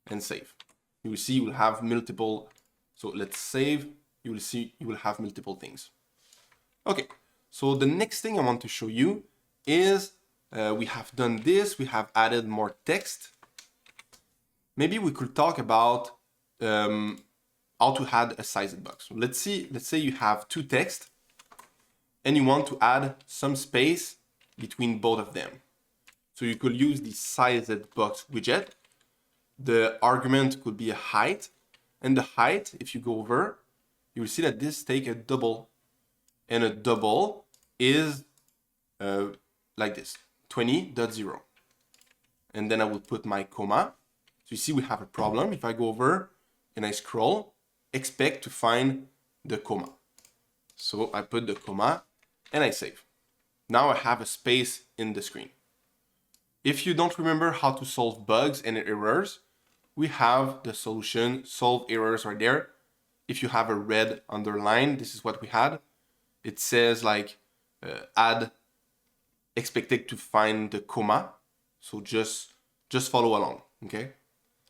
and save. You will see you will have multiple. So let's save. You will see you will have multiple things. Okay. So the next thing I want to show you is we have done this. We have added more text. Maybe we could talk about how to add a sized box. So let's say you have two texts and you want to add some space between both of them. So you could use the sized box widget. The argument could be a height, and the height, if you go over, you will see that this takes a double, and a double is like this, 20.0. And then I will put my comma, So you see we have a problem. If I go over and I scroll, expect to find the comma. So I put the comma and I save. Now I have a space in the screen. If you don't remember how to solve bugs and errors, we have the solution solve errors right there. If you have a red underline, this is what we had. It says like add expected to find the comma. So just follow along, okay?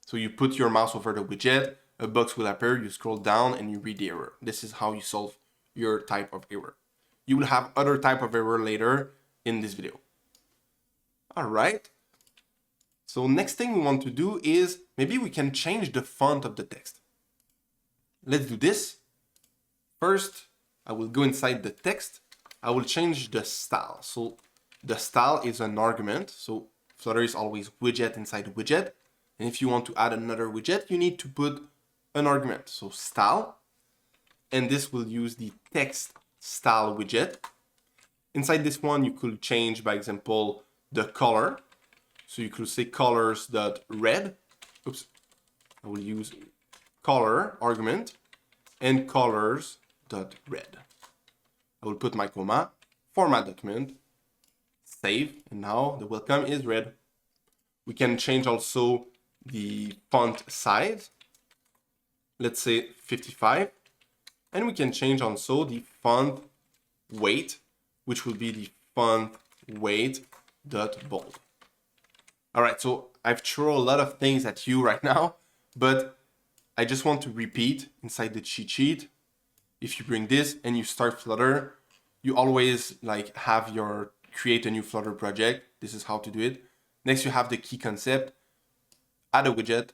So you put your mouse over the widget, a box will appear, you scroll down and you read the error. This is how you solve your type of error. You will have other type of error later in this video. All right. So next thing we want to do is maybe we can change the font of the text. Let's do this. First, I will go inside the text. I will change the style. So the style is an argument. So Flutter is always widget inside widget. And if you want to add another widget, you need to put an argument. So style. And this will use the text style widget. Inside this one, you could change, by example, the color. So you could say colors.red. Oops. I will use color argument and colors.red. I will put my comma, format document, save, and now the welcome is red. We can change also the font size. Let's say 55. And we can change also the font weight, which will be the font weight.bold. All right, so I've thrown a lot of things at you right now, but I just want to repeat inside the cheat sheet. If you bring this and you start Flutter, you always like have your create a new Flutter project. This is how to do it. Next, you have the key concept, add a widget,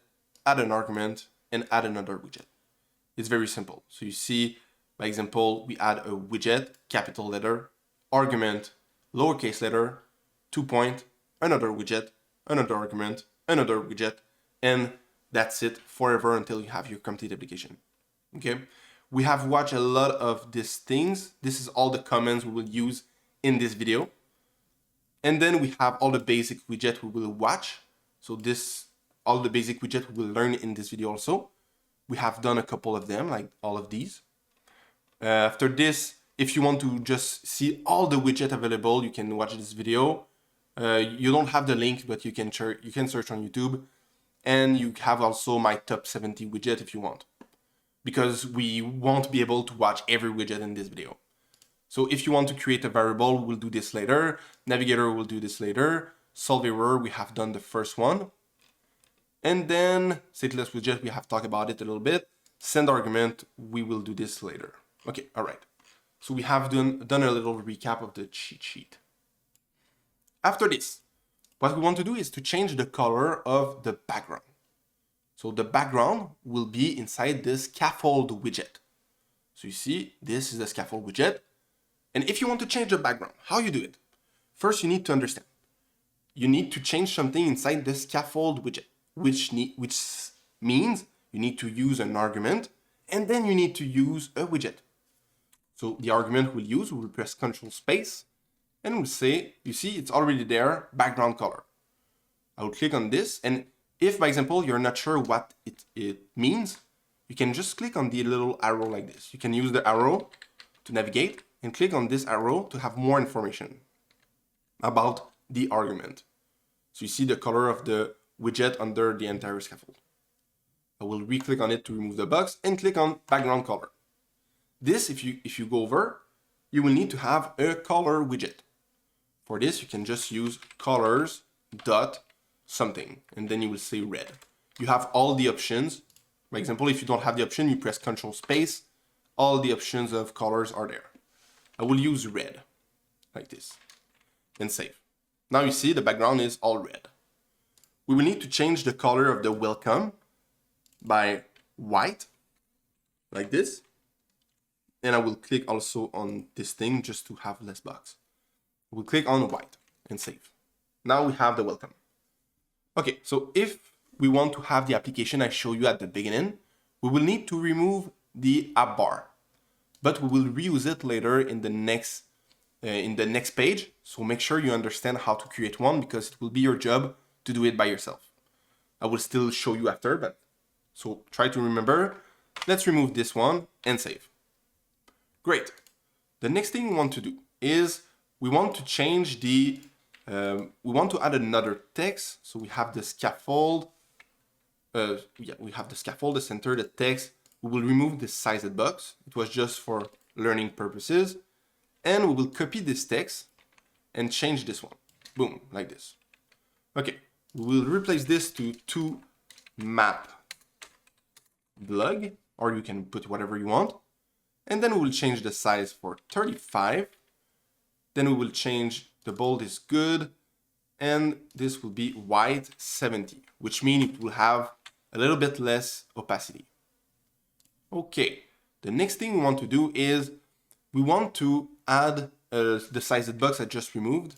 add an argument, and add another widget. It's very simple. So you see, by example, we add a widget, capital letter, argument, lowercase letter, 2 point, another widget, another argument, another widget, and that's it forever until you have your complete application. Okay, we have watched a lot of these things. This is all the commands we will use in this video. And then we have all the basic widget we will watch. So all the basic widget we will learn in this video also. We have done a couple of them, like all of these. After this, if you want to just see all the widget available, you can watch this video. You don't have the link, but you can search on YouTube. And you have also my top 70 widget if you want, because we won't be able to watch every widget in this video. So if you want to create a variable, we'll do this later. Navigator will do this later. Solve error, we have done the first one. And then stateless widget, we have talked about it a little bit. Send argument, we will do this later. Okay, all right. So we have done a little recap of the cheat sheet. After this, what we want to do is to change the color of the background. So the background will be inside the scaffold widget. So you see, this is the scaffold widget. And if you want to change the background, how you do it? First, you need to understand. You need to change something inside the scaffold widget, which means you need to use an argument, and then you need to use a widget. So the argument we'll use, we'll press Control Space, and we'll say, you see, it's already there, background color. I will click on this, and if, by example, you're not sure what it means, you can just click on the little arrow like this. You can use the arrow to navigate, and click on this arrow to have more information about the argument. So you see the color of the widget under the entire scaffold. I will re-click on it to remove the box and click on background color. This, if you go over, you will need to have a color widget. For this, you can just use colors dot something, and then you will say red. You have all the options. For example, if you don't have the option, you press Control Space. All the options of colors are there. I will use red, like this, and save. Now you see the background is all red. We will need to change the color of the welcome by white, like this. And I will click also on this thing just to have less box. We'll click on white and save. Now we have the welcome. Okay, so if we want to have the application I showed you at the beginning, we will need to remove the app bar, but we will reuse it later in the next page. So make sure you understand how to create one, because it will be your job to do it by yourself. I will still show you after, but so try to remember. Let's remove this one and save. Great. The next thing we want to do is we want to change the, we want to add another text. So we have the scaffold. We have the scaffold, the center, the text. We will remove the sized box. It was just for learning purposes. And we will copy this text and change this one. Boom, like this. Okay, we will replace this to Mapp blog, or you can put whatever you want. And then we will change the size for 35. Then we will change the bold is good. And this will be white 70, which means it will have a little bit less opacity. Okay, the next thing we want to do is we want to add the sized box I just removed.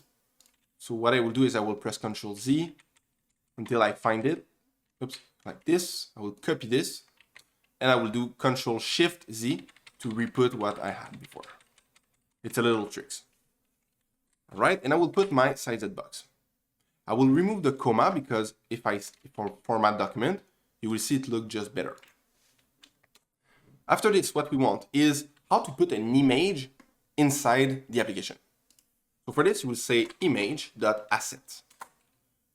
So what I will do is I will press Ctrl Z until I find it. Oops, like this. I will copy this and I will do Ctrl Shift Z to re-put what I had before. It's a little tricks. All right, and I will put my sized box. I will remove the comma because if I format document, you will see it look just better. After this, what we want is how to put an image inside the application. So for this, you will say image.asset.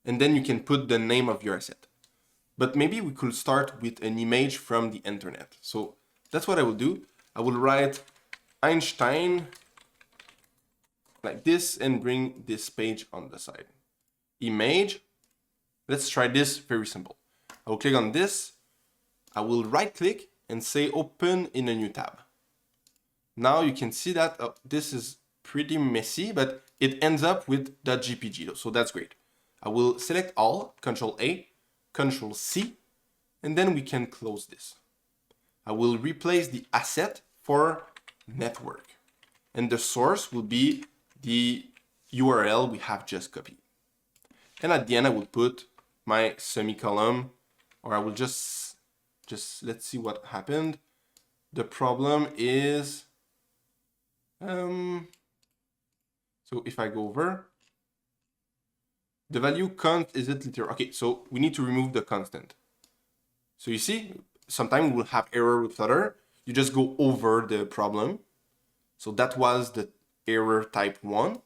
And then you can put the name of your asset. But maybe we could start with an image from the internet. So that's what I will do. I will write Einstein like this and bring this page on the side. Image. Let's try this, very simple. I will click on this. I will right click and say open in a new tab. Now you can see that this is pretty messy, but it ends up with .gpg, so that's great. I will select all, Ctrl A, Ctrl C, and then we can close this. I will replace the asset for network, and the source will be the URL we have just copied. And at the end, I will put my semicolon, or I will just let's see what happened. The problem is, so if I go over, the value const, is it literal? Okay, so we need to remove the constant. So you see, sometimes we will have error with Flutter. You just go over the problem. So that was the error type 1,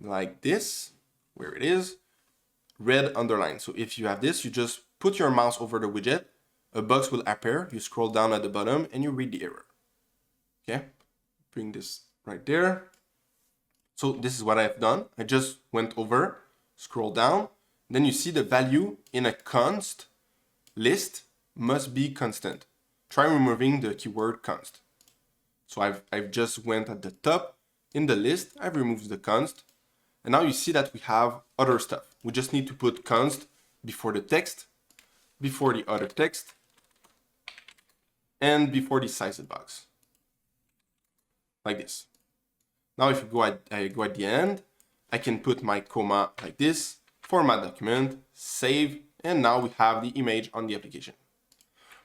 like this, where it is, red underline. So if you have this, you just put your mouse over the widget, a box will appear, you scroll down at the bottom and you read the error. Okay, bring this right there. So this is what I've done. I just went over, scroll down, then you see the value in a const list must be constant. Try removing the keyword const. So I've just went at the top in the list, I've removed the const, and now you see that we have other stuff. We just need to put const before the text, before the other text, and before the sized box, like this. Now if I go at the end, I can put my comma like this, format document, save, and now we have the image on the application.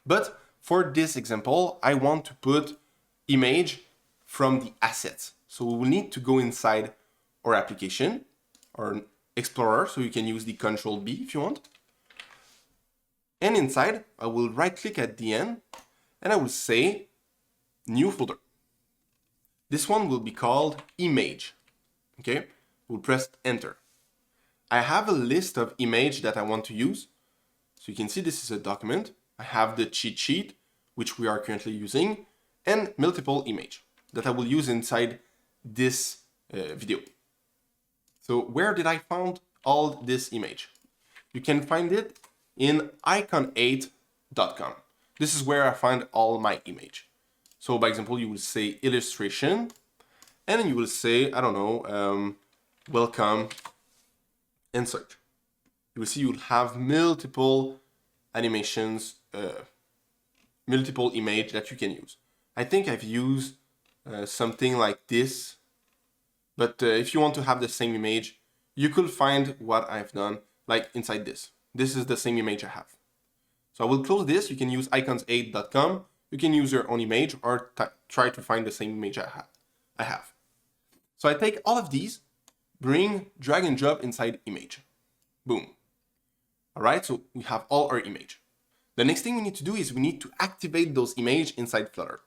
But for this example, I want to put image from the assets. So we will need to go inside our application or Explorer, so you can use the Ctrl B if you want. And inside, I will right click at the end and I will say new folder. This one will be called image. Okay, we'll press enter. I have a list of image that I want to use. So you can see this is a document. I have the cheat sheet, which we are currently using, and multiple image that I will use inside this video. So where did I find all this image? You can find it in icon8.com. This is where I find all my image. So by example, you will say illustration, and then you will say, I don't know, welcome, and search. You will see you will have multiple animations, multiple image that you can use. I think I've used something like this, but if you want to have the same image, you could find what I've done like inside this. This is the same image I have. So I will close this. You can use icons8.com. You can use your own image or try to find the same image I have. So I take all of these, drag and drop inside image. Boom. All right, so we have all our image. The next thing we need to do is we need to activate those images inside Flutter.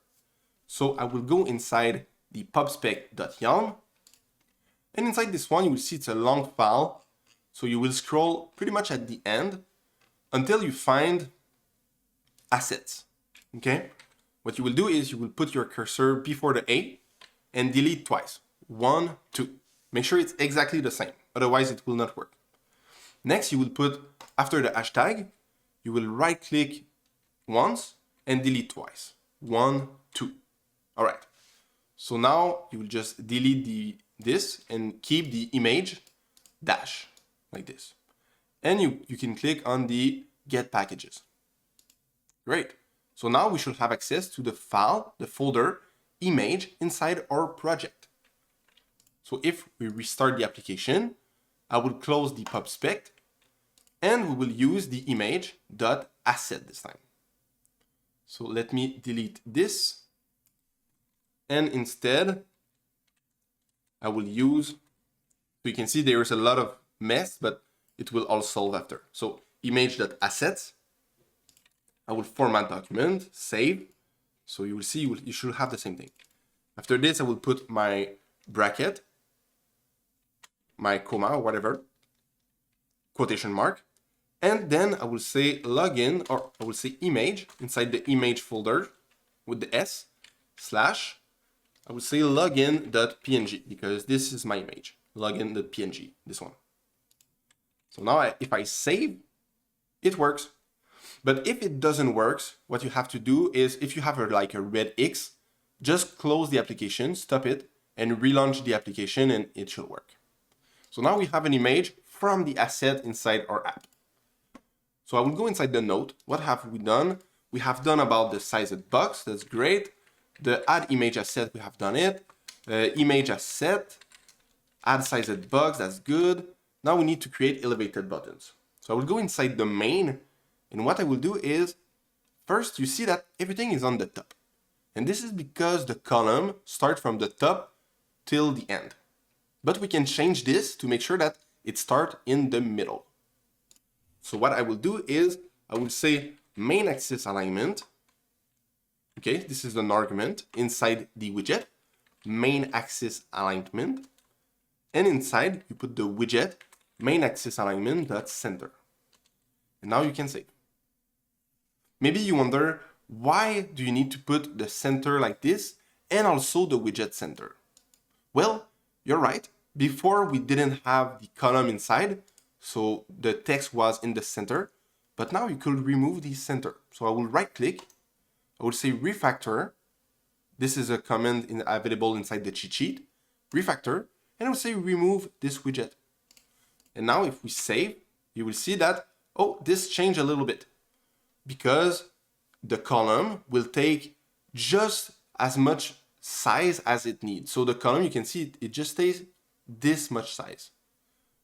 So I will go inside the pubspec.yum. And inside this one, you will see it's a long file. So you will scroll pretty much at the end until you find assets. Okay? What you will do is you will put your cursor before the A and delete twice. 1, 2. Make sure it's exactly the same. Otherwise, it will not work. Next, you will put, after the hashtag, you will right click once and delete twice. 1, 2. All right. So now you will just delete this and keep the image dash like this. And you can click on the get packages. Great. So now we should have access to the file, the folder, image inside our project. So if we restart the application, I will close the pubspec and we will use the image.asset this time. So let me delete this. And instead, I will use, so you can see there is a lot of mess, but it will all solve after. So image.assets, I will format document, save. So you will see, you should have the same thing. After this, I will put my bracket, my comma, or whatever, quotation mark. And then I will say login, or I will say image inside the image folder with the S slash, I will say login.png because this is my image, login.png, this one. So now if I save, it works. But if it doesn't work, what you have to do is if you have like a red X, just close the application, stop it, and relaunch the application and it should work. So now we have an image from the asset inside our app. So I will go inside the note. What have we done? We have done about the sized box. That's great. The add image asset, we have done it. Image asset, add sized box, that's good. Now we need to create elevated buttons. So I will go inside the main. And what I will do is, first you see that everything is on the top. And this is because the column starts from the top till the end. But we can change this to make sure that it starts in the middle. So what I will do is, I will say main axis alignment. Okay, this is an argument inside the widget, main axis alignment. And inside you put the widget, main axis alignment, that's center. And now you can save. Maybe you wonder, why do you need to put the center like this and also the widget center? Well, you're right. Before we didn't have the column inside, so the text was in the center, but now you could remove the center. So I will right click, I will say refactor. This is a command available inside the cheat sheet, refactor, and I will say remove this widget. And now if we save, you will see that, oh, this changed a little bit because the column will take just as much size as it needs. So the column, you can see it just stays this much size.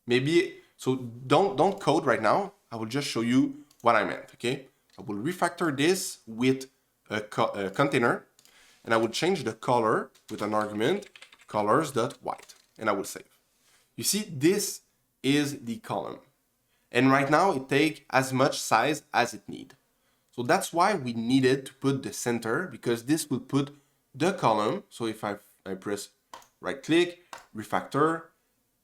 Maybe, so don't code right now. I will just show you what I meant, okay? I will refactor this with a container and I will change the color with an argument, colors.white, and I will save. You see, this is the column. And right now it takes as much size as it needs. So that's why we needed to put the center, because this will put the column. So if I press right click, refactor,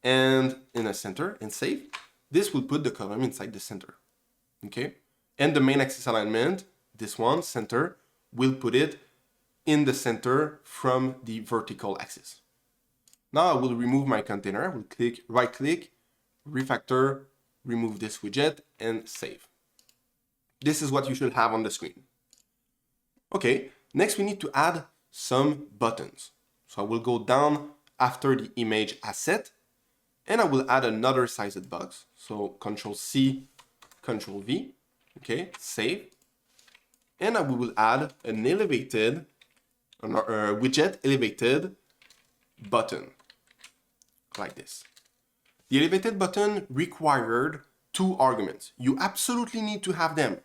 and in a center and save, this will put the column inside the center. Okay? And the main axis alignment, this one, center, will put it in the center from the vertical axis. Now I will remove my container. I will click, right click, refactor, remove this widget, and save. This is what you should have on the screen. Okay, next we need to add some buttons. So I will go down after the image asset, and I will add another sized box. So Control C, Control V, okay, save. And we will add an elevated, widget elevated button, like this. The elevated button required 2 arguments. You absolutely need to have them.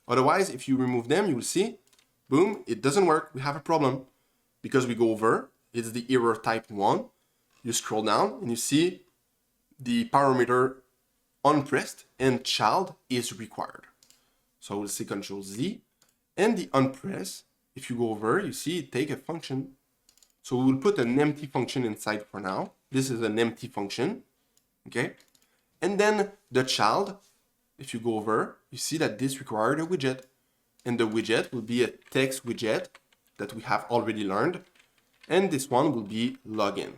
Otherwise, if you remove them, you will see, boom, it doesn't work. We have a problem because we go over, it's the error type 1. You scroll down and you see the parameter unpressed and child is required. So I will say Control Z, and the unpressed, if you go over, you see it take a function. So we will put an empty function inside for now. This is an empty function, okay? And then the child, if you go over, you see that this required a widget. And the widget will be a text widget that we have already learned. And this one will be login.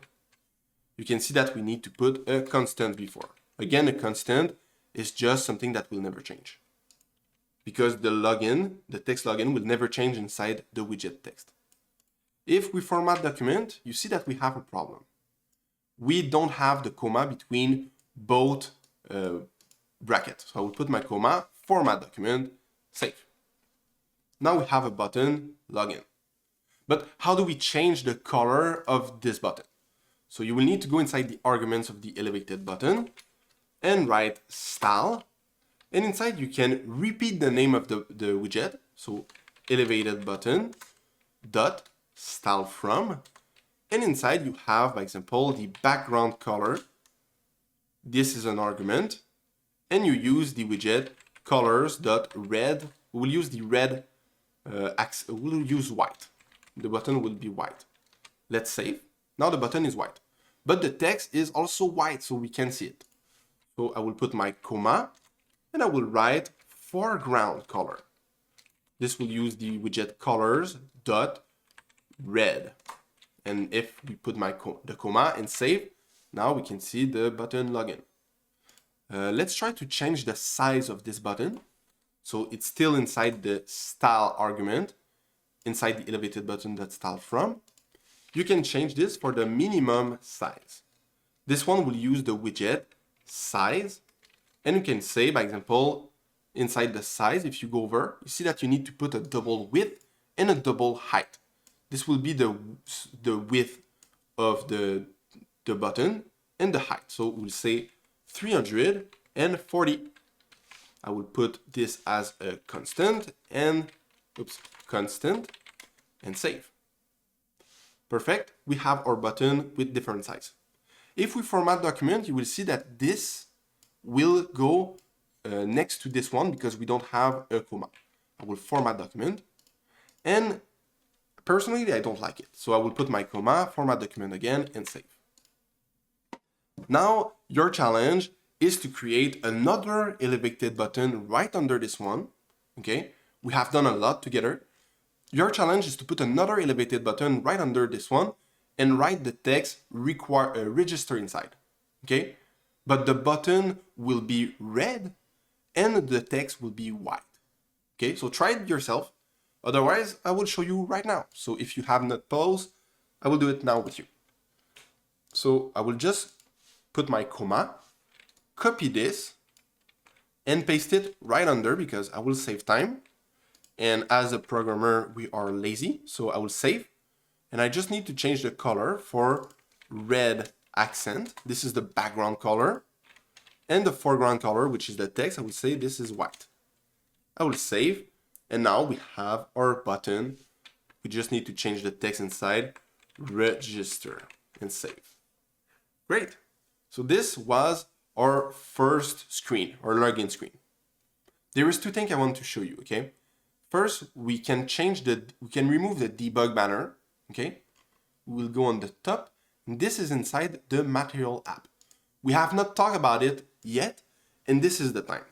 You can see that we need to put a constant before. Again, a constant is just something that will never change, because the login, the text login, will never change inside the widget text. If we format document, you see that we have a problem. We don't have the comma between both brackets. So I will put my comma, format document, save. Now we have a button, login. But how do we change the color of this button? So you will need to go inside the arguments of the elevated button and write style. And inside you can repeat the name of the widget. So elevated button dot style from. And inside you have, by example, the background color. This is an argument. And you use the widget colors dot red. We will use the red, we'll use white. The button will be white. Let's save. Now the button is white. But the text is also white, so we can see it. So I will put my comma, and I will write foreground color. This will use the widget colors dot red. And if we put the comma and save, now we can see the button login. Let's try to change the size of this button. So it's still inside the style argument, inside the elevated button that style from. You can change this for the minimum size. This one will use the widget size, and you can say, by example, inside the size, if you go over, you see that you need to put a double width and a double height. This will be the width of the button and the height. So we'll say 340. I will put this as a constant and constant and save. Perfect. We have our button with different size. If we format document, you will see that this will go next to this one because we don't have a comma. I will format document, and personally I don't like it. So I will put my comma, format document again, and save. Now your challenge is to create another elevated button right under this one. Okay, we have done a lot together. Your challenge is to put another elevated button right under this one and write the text register inside. Okay, but the button will be red and the text will be white. Okay, so try it yourself. Otherwise, I will show you right now. So if you have not paused, I will do it now with you. So I will just put my comma, copy this, and paste it right under because I will save time. And as a programmer, we are lazy, so I will save. And I just need to change the color for red accent. This is the background color. And the foreground color, which is the text, I will say this is white. I will save. And now we have our button. We just need to change the text inside, register, and save. Great. So this was our first screen, our login screen. There is two things I want to show you, okay? First, we can remove the debug banner, okay? We'll go on the top, and this is inside the material app. We have not talked about it yet, and this is the time.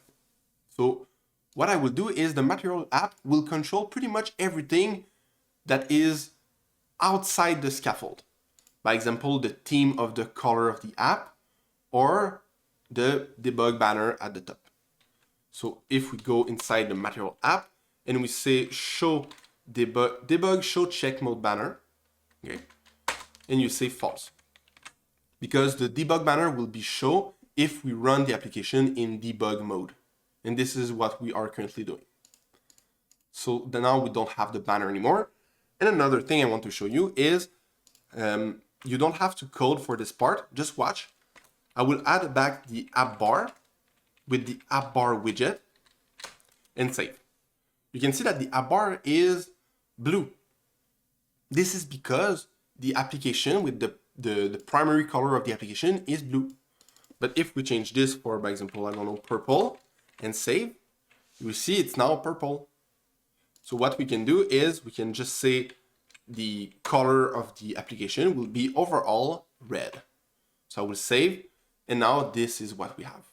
So what I will do is the material app will control pretty much everything that is outside the scaffold. By example, the theme of the color of the app or the debug banner at the top. So if we go inside the material app, and we say show debug show check mode banner, okay, and you say false, because the debug banner will be show if we run the application in debug mode, and this is what we are currently doing. So now we don't have the banner anymore. And another thing I want to show you is you don't have to code for this part. Just watch. I will add back the app bar with the app bar widget and save. You can see that the app bar is blue. This is because the application with the primary color of the application is blue. But if we change this for, by example, I don't know, purple, and save, you see it's now purple. So what we can do is we can just say the color of the application will be overall red. So I will save, and now this is what we have.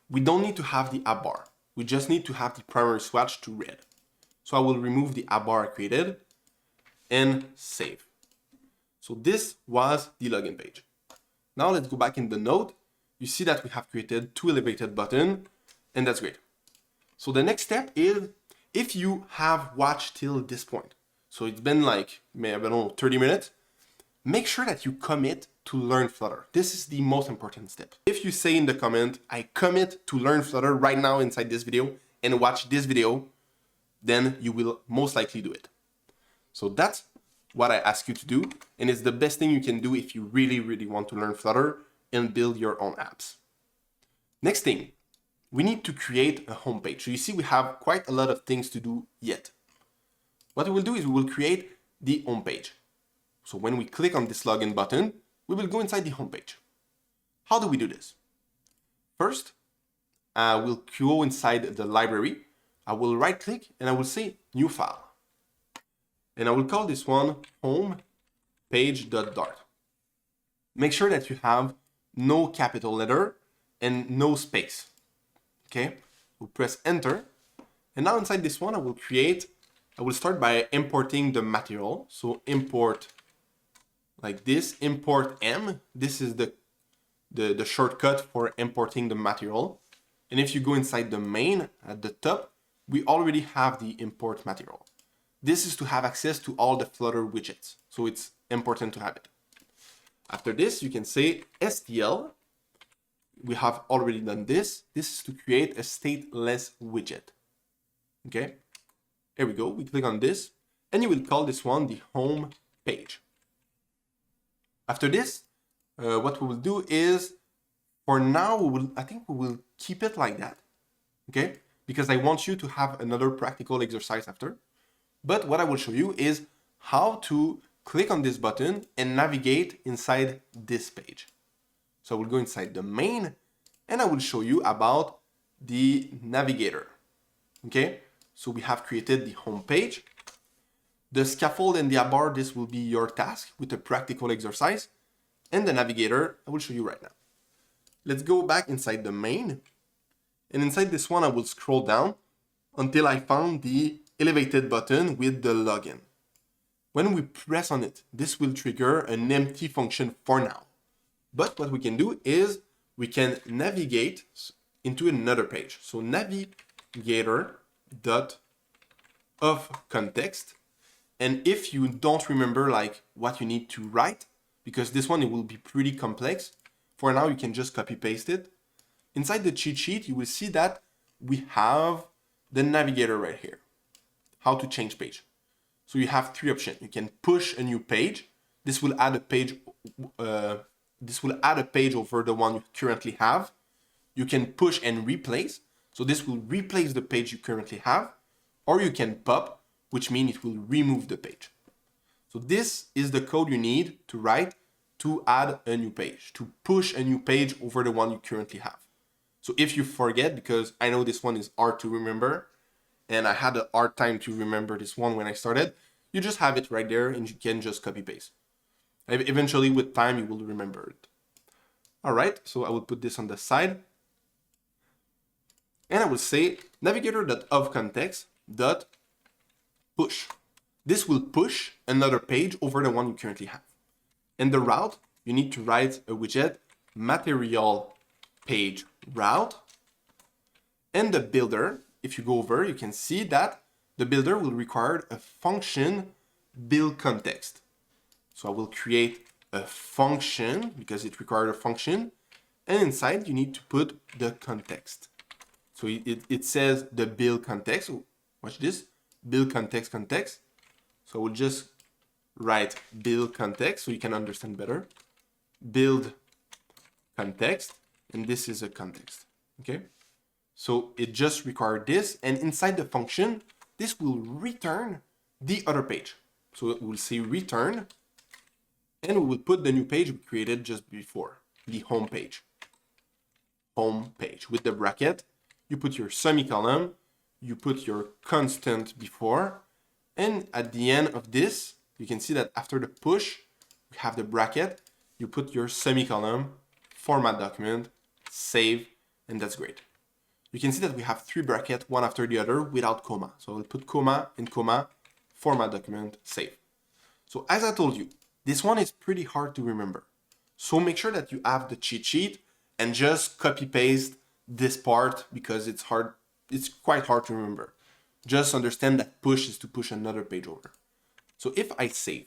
We don't need to have the app bar. We just need to have the primary swatch to red. So I will remove the app bar I created and save. So this was the login page. Now let's go back in the node. You see that we have created 2 elevated buttons, and that's great. So the next step is, if you have watched till this point, so it's been like, I don't know, 30 minutes, make sure that you commit to learn Flutter. This is the most important step. If you say in the comment, I commit to learn Flutter right now inside this video and watch this video, then you will most likely do it. So that's what I ask you to do, and it's the best thing you can do if you really, really want to learn Flutter and build your own apps. Next thing, we need to create a homepage. So you see we have quite a lot of things to do yet. What we will do is we will create the homepage. So when we click on this login button, we will go inside the homepage. How do we do this? First, we'll go inside the library. I will right click and I will say new file. And I will call this one homepage.dart. Make sure that you have no capital letter and no space. Okay, we'll press enter. And now inside this one, I will start by importing the material. So import like this, import M. This is the shortcut for importing the material. And if you go inside the main at the top, we already have the import material. This is to have access to all the Flutter widgets. So it's important to have it. After this, you can say STL. We have already done this. This is to create a stateless widget. Okay, here we go. We click on this and you will call this one the home page. After this, what we will do is, for now, I think we will keep it like that. Okay, because I want you to have another practical exercise after. But what I will show you is how to click on this button and navigate inside this page. So I will go inside the main and I will show you about the navigator. Okay, so we have created the home page. The scaffold and the app bar, this will be your task with a practical exercise. And the navigator, I will show you right now. Let's go back inside the main. And inside this one, I will scroll down until I found the elevated button with the login. When we press on it, this will trigger an empty function for now. But what we can do is we can navigate into another page. So navigator.ofContext. And if you don't remember like what you need to write, because this one, it will be pretty complex. For now, you can just copy paste it. Inside the cheat sheet, you will see that we have the navigator right here. How to change page. So you have 3 options. You can push a new page. This will add a page. This will add a page over the one you currently have. You can push and replace. So this will replace the page you currently have. Or you can pop, which means it will remove the page. So this is the code you need to write to add a new page, to push a new page over the one you currently have. So if you forget, because I know this one is hard to remember, and I had a hard time to remember this one when I started, you just have it right there and you can just copy paste. Eventually with time, you will remember it. All right, so I will put this on the side. And I will say navigator.ofContext.push. This will push another page over the one you currently have. And the route, you need to write a widget, material page route. And the builder, if you go over, you can see that the builder will require a function build context. So I will create a function because it requires a function. And inside you need to put the context. So it says the build context. Watch this, build context. So we'll just write build context so you can understand better. Build context, and this is a context, okay? So it just requires this, and inside the function, this will return the other page. So it will say return, and we will put the new page we created just before, the home page. home page. With the bracket, you put your semicolon, you put your constant before, and at the end of this, you can see that after the push, we have the bracket, you put your semicolon, format document, save, and that's great. You can see that we have 3 brackets, one after the other, without comma. So I'll put comma and comma, format document, save. So as I told you, this one is pretty hard to remember. So make sure that you have the cheat sheet and just copy paste this part because it's hard. It's quite hard to remember. Just understand that push is to push another page over. So if I save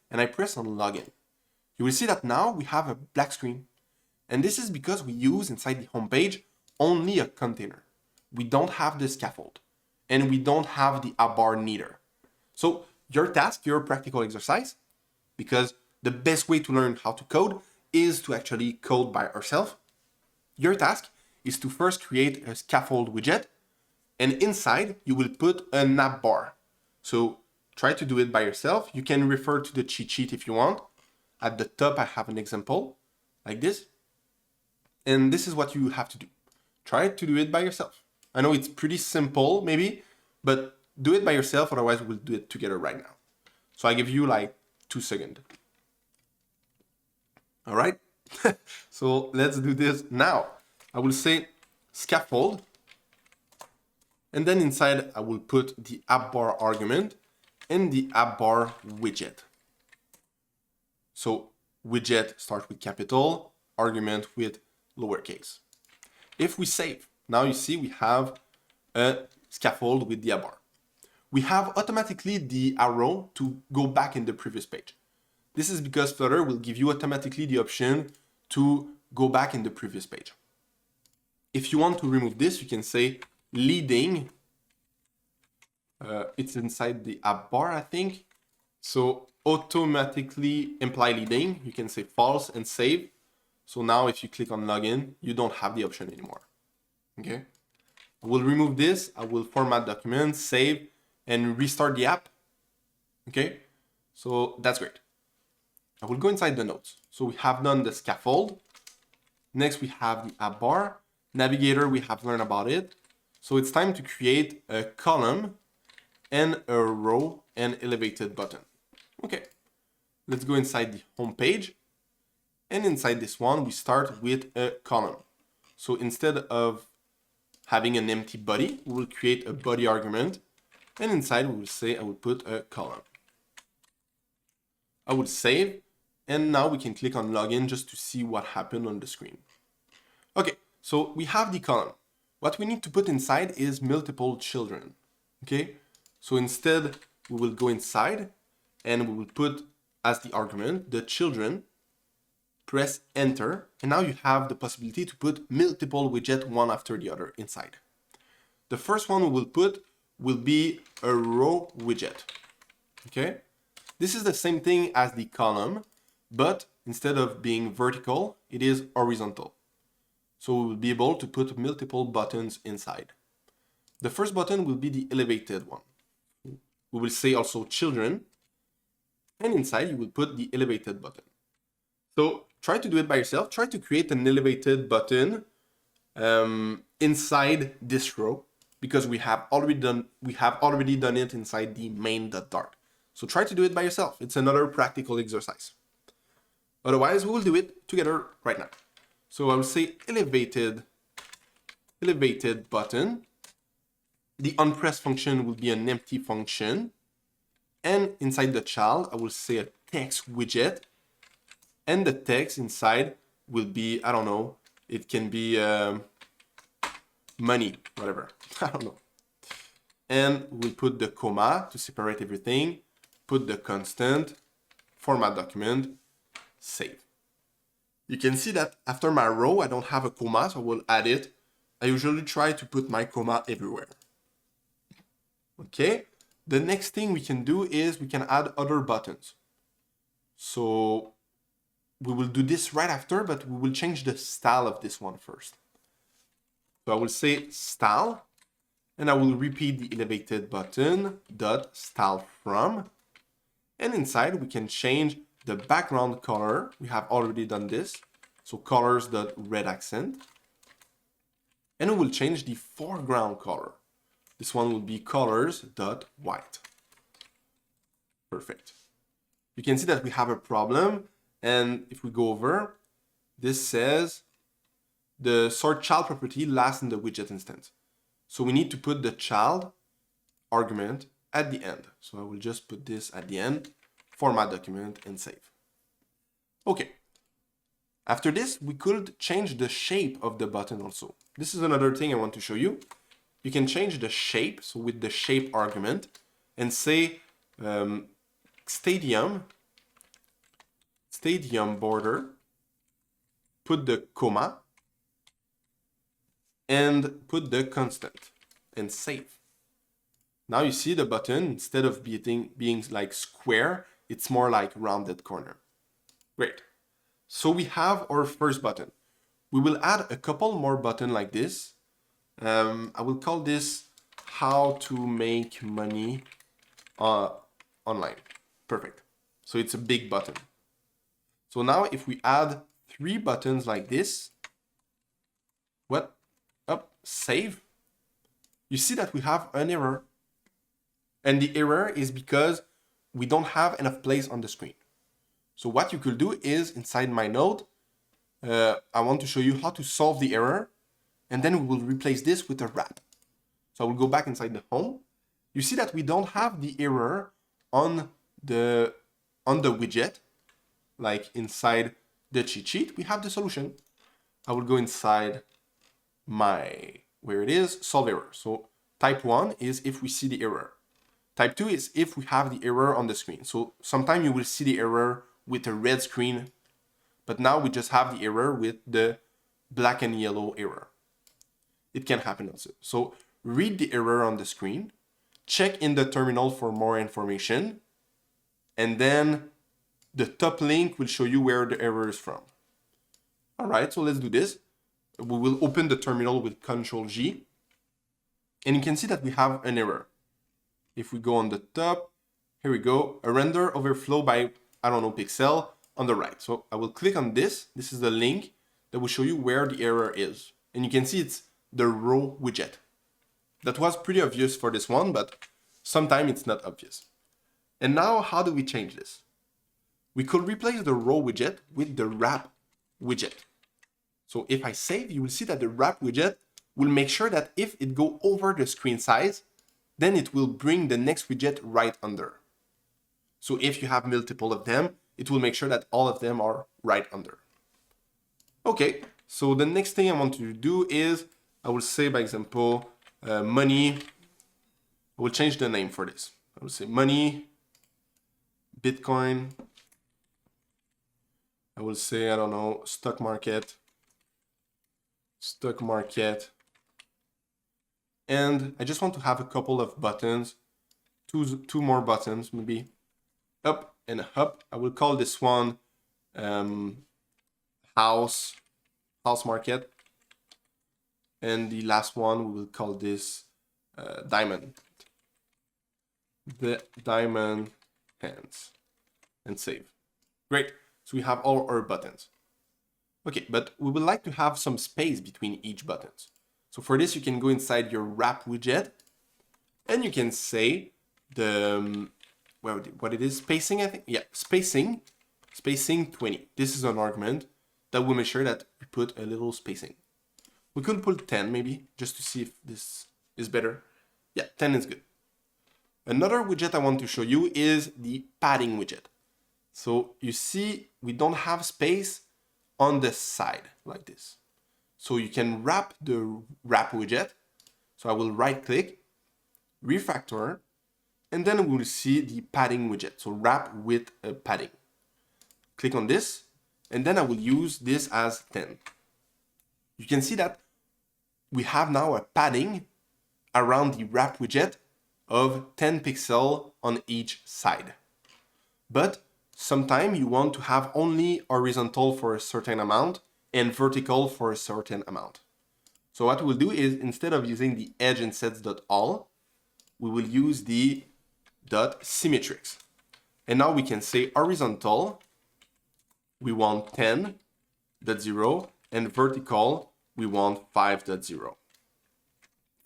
and I press on login, you will see that now we have a black screen. And this is because we use inside the home page only a container. We don't have the scaffold and we don't have the app bar neither. So your task, your practical exercise, because the best way to learn how to code is to actually code by ourselves. Your task is to first create a scaffold widget, and inside you will put an app bar. So try to do it by yourself. You can refer to the cheat sheet if you want. At the top, I have an example like this. And this is what you have to do. Try to do it by yourself. I know it's pretty simple, maybe, but do it by yourself. Otherwise, we'll do it together right now. So I give you like 2 seconds. All right. So let's do this now. I will say scaffold. And then inside, I will put the app bar argument and the app bar widget. So widget starts with capital, argument with lowercase. If we save, now you see we have a scaffold with the app bar. We have automatically the arrow to go back in the previous page. This is because Flutter will give you automatically the option to go back in the previous page. If you want to remove this, you can say leading. It's inside the app bar, I think. So automatically imply leading. You can say false and save. So now if you click on login, you don't have the option anymore. Okay. I will remove this. I will format document, save, and restart the app. Okay. So that's great. I will go inside the notes. So we have done the scaffold. Next, we have the app bar. Navigator, we have learned about it. So it's time to create a column and a row and elevated button. Okay, let's go inside the home page. And inside this one, we start with a column. So instead of having an empty body, we will create a body argument. And inside, we will say, I will put a column. I will save. And now we can click on login just to see what happened on the screen. Okay, so we have the column. What we need to put inside is multiple children. Okay, so instead we will go inside and we will put as the argument the children, press enter, and now you have the possibility to put multiple widgets one after the other inside. The first one we will put will be a row widget. Okay, this is the same thing as the column, but instead of being vertical, it is horizontal. So we will be able to put multiple buttons inside. The first button will be the elevated one. We will say also children, and inside you will put the elevated button. So try to do it by yourself. Try to create an elevated button inside this row because we have already done it inside the main.dart. So try to do it by yourself. It's another practical exercise. Otherwise, we will do it together right now. So I will say elevated button. The onPress function will be an empty function. And inside the child, I will say a text widget. And the text inside will be, I don't know, it can be money, whatever. I don't know. And we'll put the comma to separate everything. Put the constant, format document, save. You can see that after my row, I don't have a comma, so I will add it. I usually try to put my comma everywhere. Okay, the next thing we can do is we can add other buttons. So we will do this right after, but we will change the style of this one first. So I will say style, and I will repeat the elevated button dot style from. And inside we can change the background color. We have already done this. So colors.red accent. And we will change the foreground color. This one will be colors.white. Perfect. You can see that we have a problem. And if we go over, this says the sort child property lasts in the widget instance. So we need to put the child argument at the end. So I will just put this at the end, format document, and save. Okay. After this, we could change the shape of the button also. This is another thing I want to show you. You can change the shape, so with the shape argument, and say stadium border, put the comma, and put the constant, and save. Now you see the button, instead of being like square, it's more like rounded corner. Great. So we have our first button. We will add a couple more buttons like this. I will call this how to make money online. Perfect. So it's a big button. So now if we add 3 buttons like this, save, you see that we have an error. And the error is because we don't have enough place on the screen. So what you could do is, inside my node, I want to show you how to solve the error, and then we will replace this with a wrap. So I will go back inside the home. You see that we don't have the error on the widget, like inside the cheat sheet. We have the solution. I will go inside where it is, solve error. So type 1 is if we see the error. Type 2 is if we have the error on the screen. So sometimes you will see the error with a red screen, but now we just have the error with the black and yellow error. It can happen also. So read the error on the screen, check in the terminal for more information, and then the top link will show you where the error is from. All right, so let's do this. We will open the terminal with Ctrl-G, and you can see that we have an error. If we go on the top, here we go, a render overflow by, I don't know, pixel on the right. So I will click on this. This is the link that will show you where the error is. And you can see it's the row widget. That was pretty obvious for this one, but sometimes it's not obvious. And now how do we change this? We could replace the row widget with the wrap widget. So if I save, you will see that the wrap widget will make sure that if it go over the screen size, then it will bring the next widget right under. So if you have multiple of them, it will make sure that all of them are right under. Okay, so the next thing I want to do is, I will say, by example, money. I will change the name for this. I will say money, Bitcoin. I will say, I don't know, stock market. And I just want to have a couple of buttons, two more buttons, maybe up and up. I will call this one house market. And the last one, we will call this diamond. The diamond hands. And save. Great. So we have all our buttons. Okay, but we would like to have some space between each buttons. So for this, you can go inside your wrap widget and you can say what it is, spacing, I think. Yeah, spacing 20. This is an argument that will make sure that we put a little spacing. We could put 10 maybe, just to see if this is better. Yeah, 10 is good. Another widget I want to show you is the padding widget. So you see, we don't have space on the side like this. So you can wrap the wrap widget. So I will right click, refactor, and then we will see the padding widget. So wrap with a padding. Click on this, and then I will use this as 10. You can see that we have now a padding around the wrap widget of 10 pixels on each side. But sometimes you want to have only horizontal for a certain amount and vertical for a certain amount. So what we'll do is, instead of using the edge and sets.all, we will use the .symmetrics. And now we can say horizontal, we want 10.0, and vertical, we want 5.0.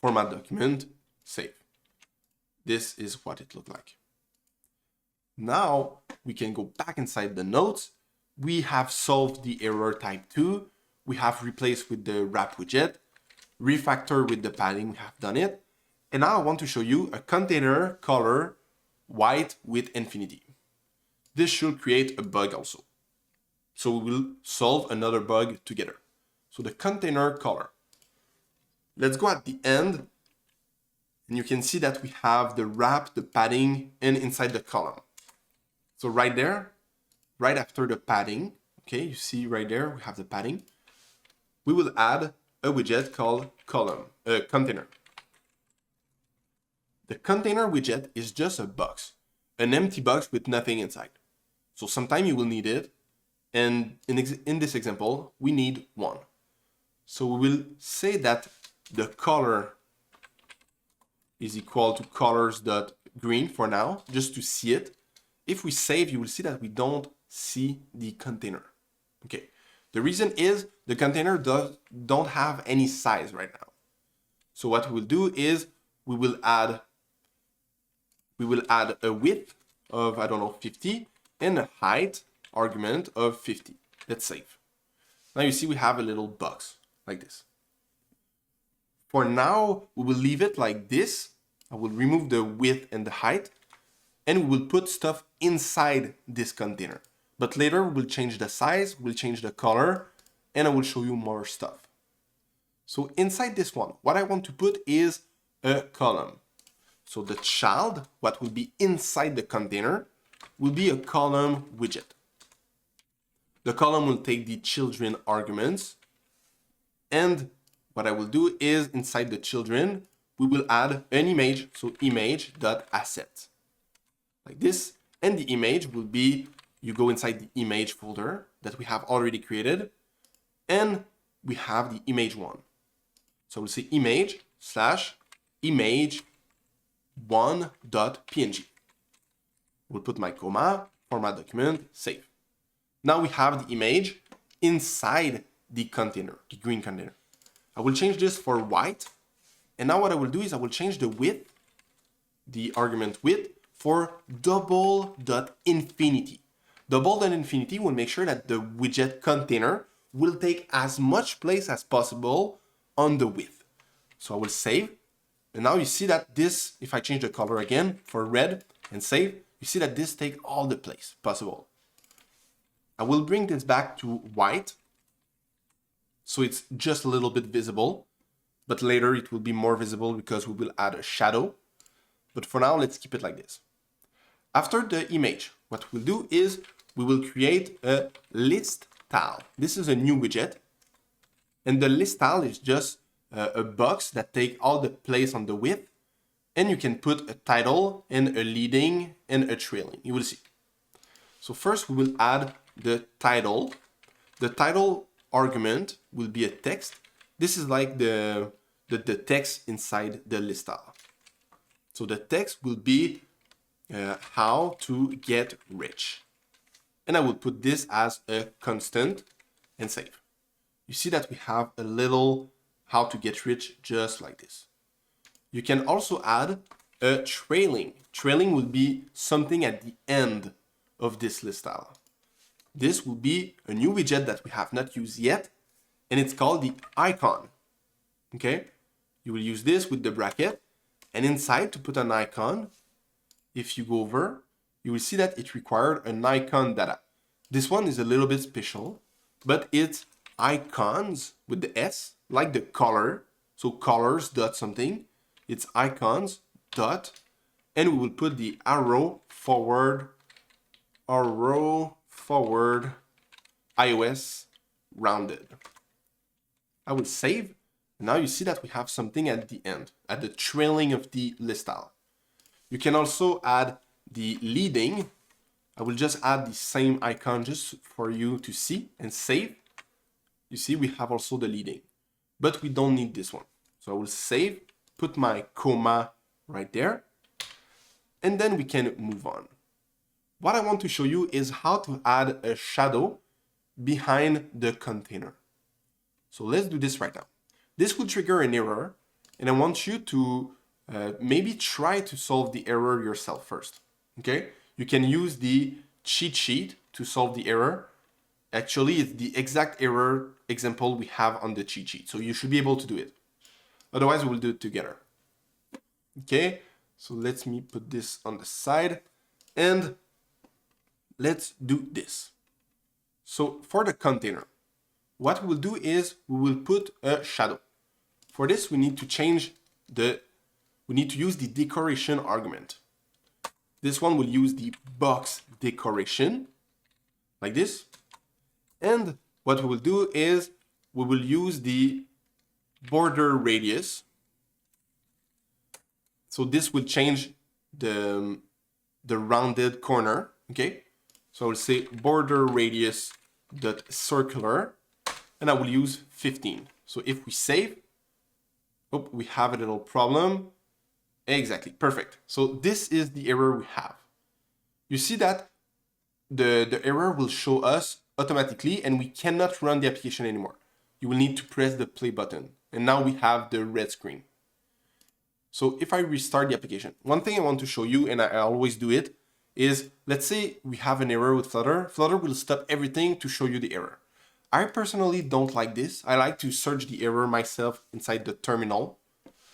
format document, save. This is what it looked like. Now we can go back inside the notes. We have solved the error type 2. We have replaced with the wrap widget, refactor with the padding, we have done it. And now I want to show you a container color white with infinity. This should create a bug also. So we will solve another bug together. So the container color. Let's go at the end. And you can see that we have the wrap, the padding, and inside the column. So right there, right after the padding, okay, you see right there, we have the padding. We will add a widget called container. The container widget is just a box, an empty box with nothing inside. So sometime you will need it. And in this example, we need one. So we will say that the color is equal to colors.green for now, just to see it. If we save, you will see that we don't see the container. Okay. The reason is the container don't have any size right now. So what we will do is we will add a width of, I don't know, 50 and a height argument of 50. Let's save. Now you see we have a little box like this. For now, we will leave it like this. I will remove the width and the height, and we will put stuff inside this container. But later we'll change the size, we'll change the color, and I will show you more stuff. So inside this one, what I want to put is a column. So the child, what will be inside the container, will be a column widget. The column will take the children arguments, and what I will do is inside the children, we will add an image, so image.asset, like this, and the image will be, you go inside the image folder that we have already created, and we have the image one. So we'll say image/image1.png. We'll put my comma, format document, save. Now we have the image inside the container, the green container. I will change this for white. And now what I will do is I will change the width, the argument width, for double.infinity. Double.infinity will make sure that the widget container will take as much place as possible on the width. So I will save. And now you see that this, if I change the color again for red and save, you see that this takes all the place possible. I will bring this back to white, so it's just a little bit visible, but later it will be more visible because we will add a shadow. But for now, let's keep it like this. After the image, what we'll do is we will create a list tile. This is a new widget, and the list tile is just a box that takes all the place on the width, and you can put a title and a leading and a trailing. You will see. So first we will add the title. The title argument will be a text. This is like the text inside the list tile. So the text will be how to get rich. And I will put this as a constant and save. You see that we have a little how to get rich just like this. You can also add a trailing. Trailing will be something at the end of this list tile. This will be a new widget that we have not used yet, and it's called the icon. Okay? You will use this with the bracket, and inside to put an icon, if you go over, you will see that it required an icon data. This one is a little bit special, but it's icons with the S, like the color. So colors dot something. It's icons dot, and we will put the arrow forward iOS rounded. I will save. And now you see that we have something at the end, at the trailing of the list tile. You can also add the leading. I will just add the same icon just for you to see and save. You see, we have also the leading, but we don't need this one. So I will save, put my comma right there, and then we can move on. What I want to show you is how to add a shadow behind the container. So let's do this right now. This will trigger an error, and I want you to maybe try to solve the error yourself first, okay? You can use the cheat sheet to solve the error. Actually, it's the exact error example we have on the cheat sheet, so you should be able to do it. Otherwise, we'll do it together. Okay, so let me put this on the side, and let's do this. So for the container, what we'll do is we will put a shadow. For this, we need to use the decoration argument. This one will use the box decoration, like this. And what we will do is we will use the border radius. So this will change the rounded corner, okay? So I will say border radius dot circular, and I will use 15. So if we save, oh, we have a little problem. Exactly, perfect. So this is the error we have. You see that the error will show us automatically, and we cannot run the application anymore. You will need to press the play button, and now we have the red screen. So if I restart the application, one thing I want to show you, and I always do it, is let's say we have an error with Flutter. Flutter will stop everything to show you the error. I personally don't like this. I like to search the error myself inside the terminal.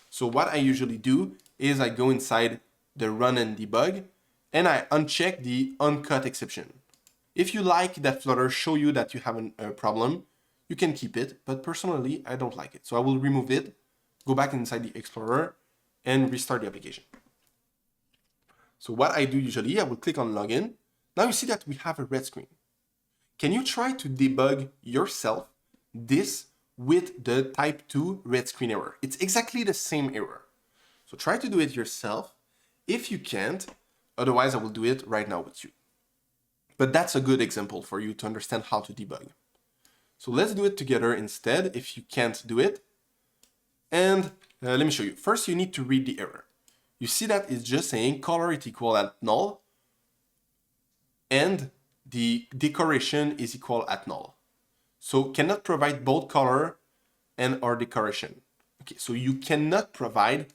So what I usually do is I go inside the run and debug, and I uncheck the uncut exception. If you like that Flutter show you that you have a problem, you can keep it, but personally, I don't like it. So I will remove it, go back inside the Explorer, and restart the application. So what I do usually, I will click on login. Now you see that we have a red screen. Can you try to debug yourself this with the type 2 red screen error? It's exactly the same error. So try to do it yourself. If you can't, otherwise I will do it right now with you. But that's a good example for you to understand how to debug. So let's do it together instead if you can't do it. And let me show you. First, you need to read the error. You see that it's just saying color is equal at null and the decoration is equal at null. So cannot provide both color and or decoration. Okay, so you cannot provide,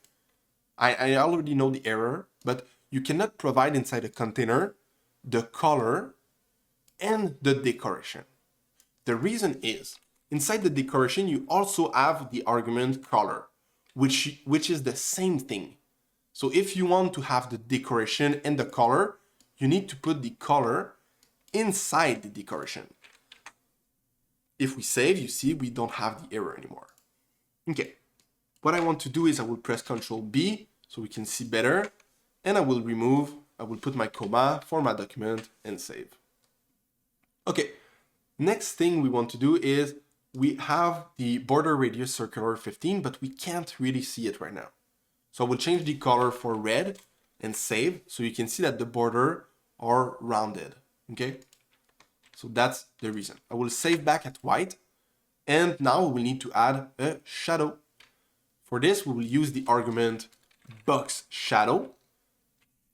I already know the error, but you cannot provide inside a container the color and the decoration. The reason is, inside the decoration, you also have the argument color, which is the same thing. So if you want to have the decoration and the color, you need to put the color inside the decoration. If we save, you see we don't have the error anymore. Okay, what I want to do is I will press Ctrl B so we can see better, and I will put my comma for my document and save. Okay, next thing we want to do is we have the border radius circular 15, but we can't really see it right now. So I will change the color for red and save, so you can see that the border are rounded, okay? So that's the reason. I will save back at white, and now we will need to add a shadow. For this, we will use the argument box shadow.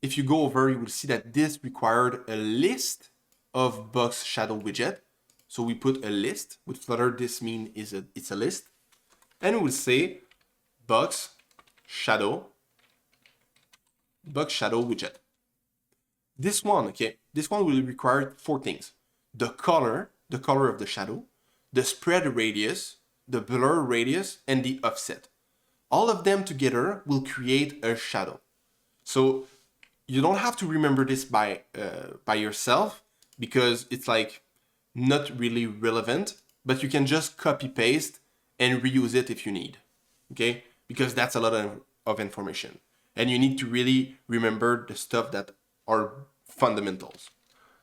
If you go over, you will see that this required a list of box shadow widget. So we put a list. With Flutter, this means it's a list. And we will say box shadow widget. This one, okay, this one will require 4 things. The color of the shadow, the spread radius, the blur radius, and the offset. All of them together will create a shadow. So you don't have to remember this by yourself because it's like not really relevant, but you can just copy paste and reuse it if you need, okay? Because that's a lot of information. And you need to really remember the stuff that are fundamentals.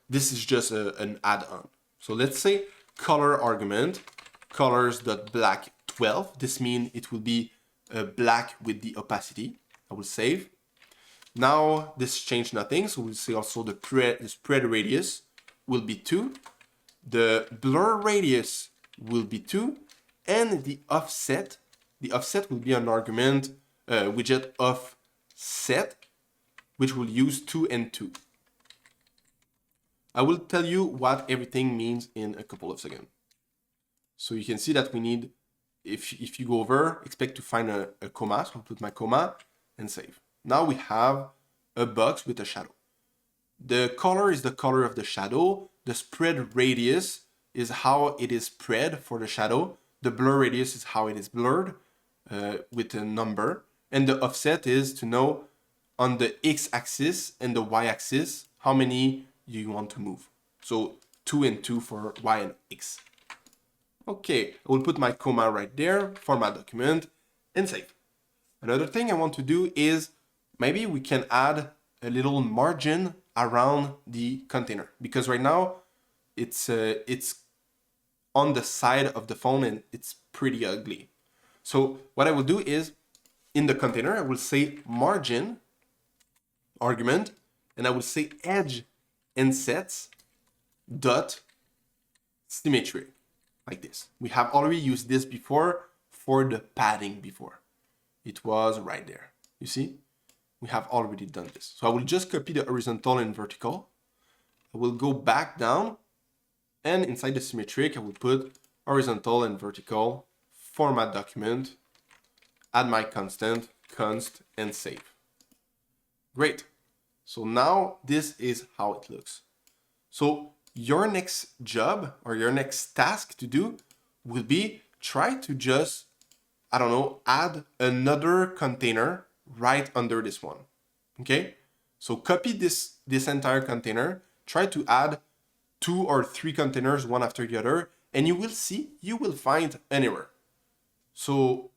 This is just an add-on. So let's say color argument, colors.black12. This means it will be black with the opacity. I will save. Now this changed nothing. So we'll say also the spread radius will be 2. The blur radius will be 2. And the offset will be an argument widget offset, which will use 2 and 2. I will tell you what everything means in a couple of seconds. So you can see that we need if you go over, expect to find a comma. So I'll put my comma and save. Now we have a box with a shadow. The color is the color of the shadow. The spread radius is how it is spread for the shadow. The blur radius is how it is blurred with a number. And the offset is to know on the x-axis and the y-axis how many you want to move. So 2 and 2 for y and x. Okay, I will put my comma right there for my document and save. Another thing I want to do is maybe we can add a little margin around the container, because right now it's on the side of the phone and it's pretty ugly. So what I will do is in the container, I will say margin argument, and I will say edge and sets dot symmetry, like this. We have already used this before for the padding before. It was right there. You see? We have already done this. So I will just copy the horizontal and vertical. I will go back down, and inside the symmetric, I will put horizontal and vertical, format document, add my constant, const, and save. Great. So now this is how it looks. So your next job or your next task to do will be try to just, I don't know, add another container right under this one. Okay? So copy this entire container, try to add 2 or 3 containers one after the other, and you will find an error. So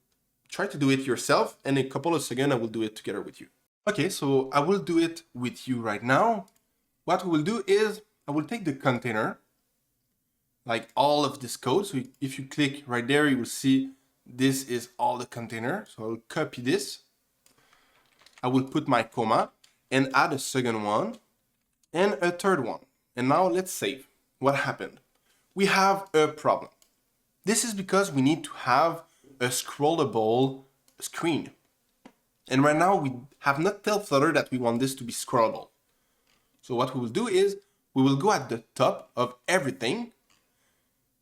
try to do it yourself, and in a couple of seconds I will do it together with you. Okay, so I will do it with you right now. What we will do is I will take the container, like all of this code. So if you click right there, you will see this is all the container. So I will copy this. I will put my comma and add a second one and a third one. And now let's save. What happened? We have a problem. This is because we need to have a scrollable screen. And right now we have not told Flutter that we want this to be scrollable. So what we will do is we will go at the top of everything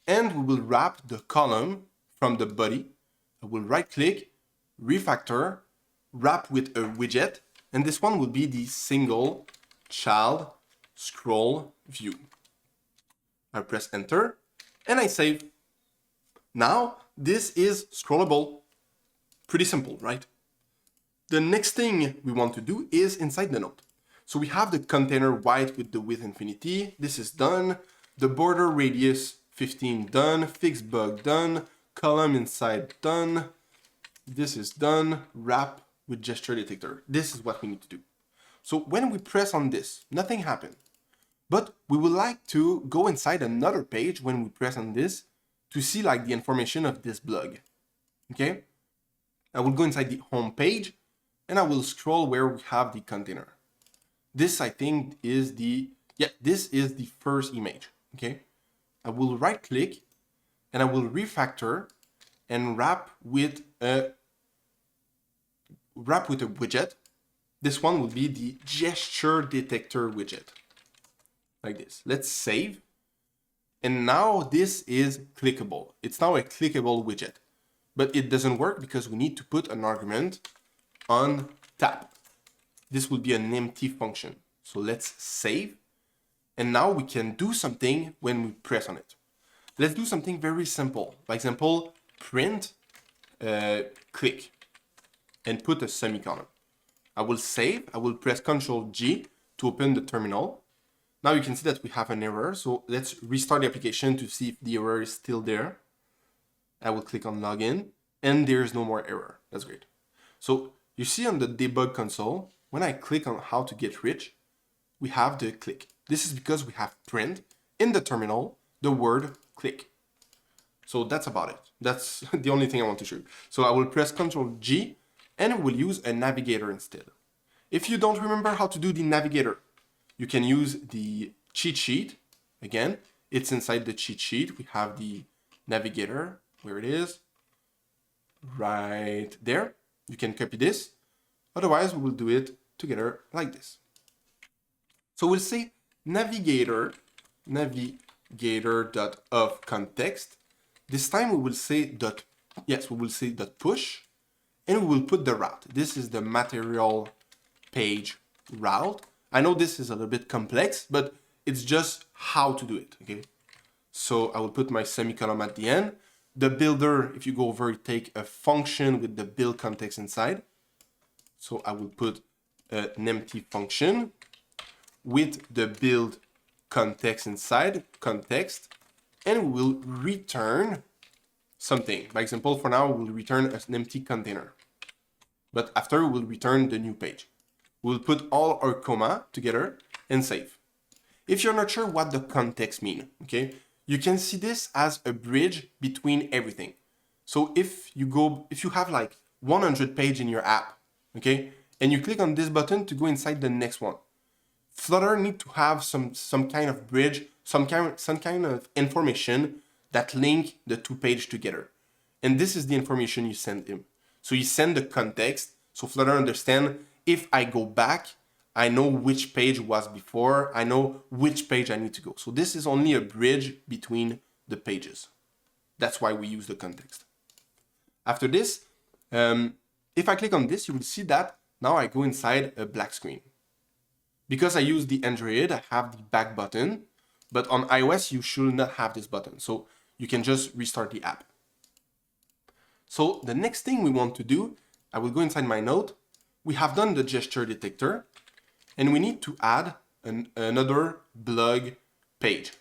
and we will wrap the column from the body. I will right click, refactor, wrap with a widget, and this one will be the single child scroll view. I press enter and I save. Now this is scrollable. Pretty simple, right? The next thing we want to do is inside the node. So we have the container white with the width infinity. This is done. The border radius 15 done. Fixed bug done. Column inside done. This is done. Wrap with gesture detector. This is what we need to do. So when we press on this, nothing happened. But we would like to go inside another page when we press on this to see like the information of this blog. Okay? I will go inside the home page and I will scroll where we have the container. This I think is this is the first image. Okay? I will right click and I will refactor and wrap with a widget. This one will be the gesture detector widget. Like this. Let's save. And now this is clickable. It's now a clickable widget. But it doesn't work because we need to put an argument on tap. This will be an empty function. So let's save. And now we can do something when we press on it. Let's do something very simple. For example, print click and put a semicolon. I will save. I will press Ctrl G to open the terminal. Now you can see that we have an error. So let's restart the application to see if the error is still there. I will click on login and there's no more error. That's great. So you see on the debug console, when I click on how to get rich, we have the click. This is because we have print in the terminal, the word click. So that's about it. That's the only thing I want to show you. So I will press Ctrl G and we'll use a navigator instead. If you don't remember how to do the navigator, you can use the cheat sheet. Again, it's inside the cheat sheet. We have the navigator, where it is, right there. You can copy this. Otherwise, we will do it together like this. So we'll say navigator.of context. This time we will say Yes, we will say dot push, and we will put the route. This is the material page route. I know this is a little bit complex, but it's just how to do it, okay? So I will put my semicolon at the end. The builder, if you go over, take a function with the build context inside. So I will put an empty function with the build context inside, context, and we will return something. By example, for now, we'll return an empty container. But after, we'll return the new page. We'll put all our comma together and save. If you're not sure what the context means, okay, you can see this as a bridge between everything. So if you have like 100 pages in your app, okay, and you click on this button to go inside the next one, Flutter need to have some kind of bridge, some kind of information that link the two pages together. And this is the information you send him. So you send the context, so Flutter understand if I go back, I know which page was before, I know which page I need to go. So this is only a bridge between the pages. That's why we use the context. After this, if I click on this, you will see that now I go inside a black screen. Because I use the Android, I have the back button, but on iOS, you should not have this button. So you can just restart the app. So the next thing we want to do, I will go inside my node. We have done the gesture detector, and we need to add another blog page.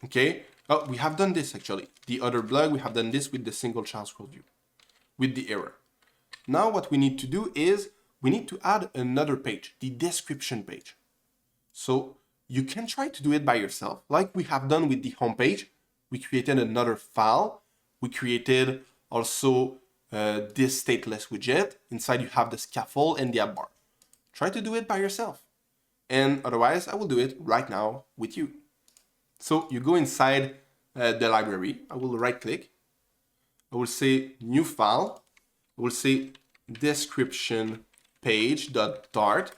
Okay? Oh, we have done this actually. The other blog, we have done this with the single child scroll view, with the error. Now what we need to do is we need to add another page, the description page. So you can try to do it by yourself, like we have done with the home page. We created another file. We created also this stateless widget. Inside you have the scaffold and the app bar. Try to do it by yourself. And otherwise, I will do it right now with you. So you go inside the library. I will right click. I will say new file. I will say description page.dart,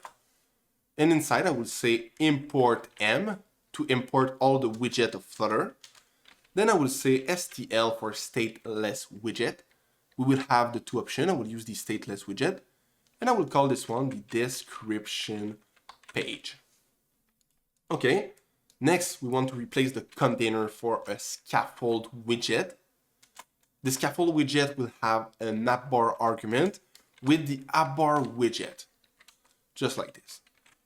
and inside I will say import m to import all the widget of Flutter. Then I will say STL for stateless widget. We will have the two options. I will use the stateless widget, and I will call this one the description page. Okay, next we want to replace the container for a scaffold widget. The scaffold widget will have a app bar argument with the app bar widget, just like this.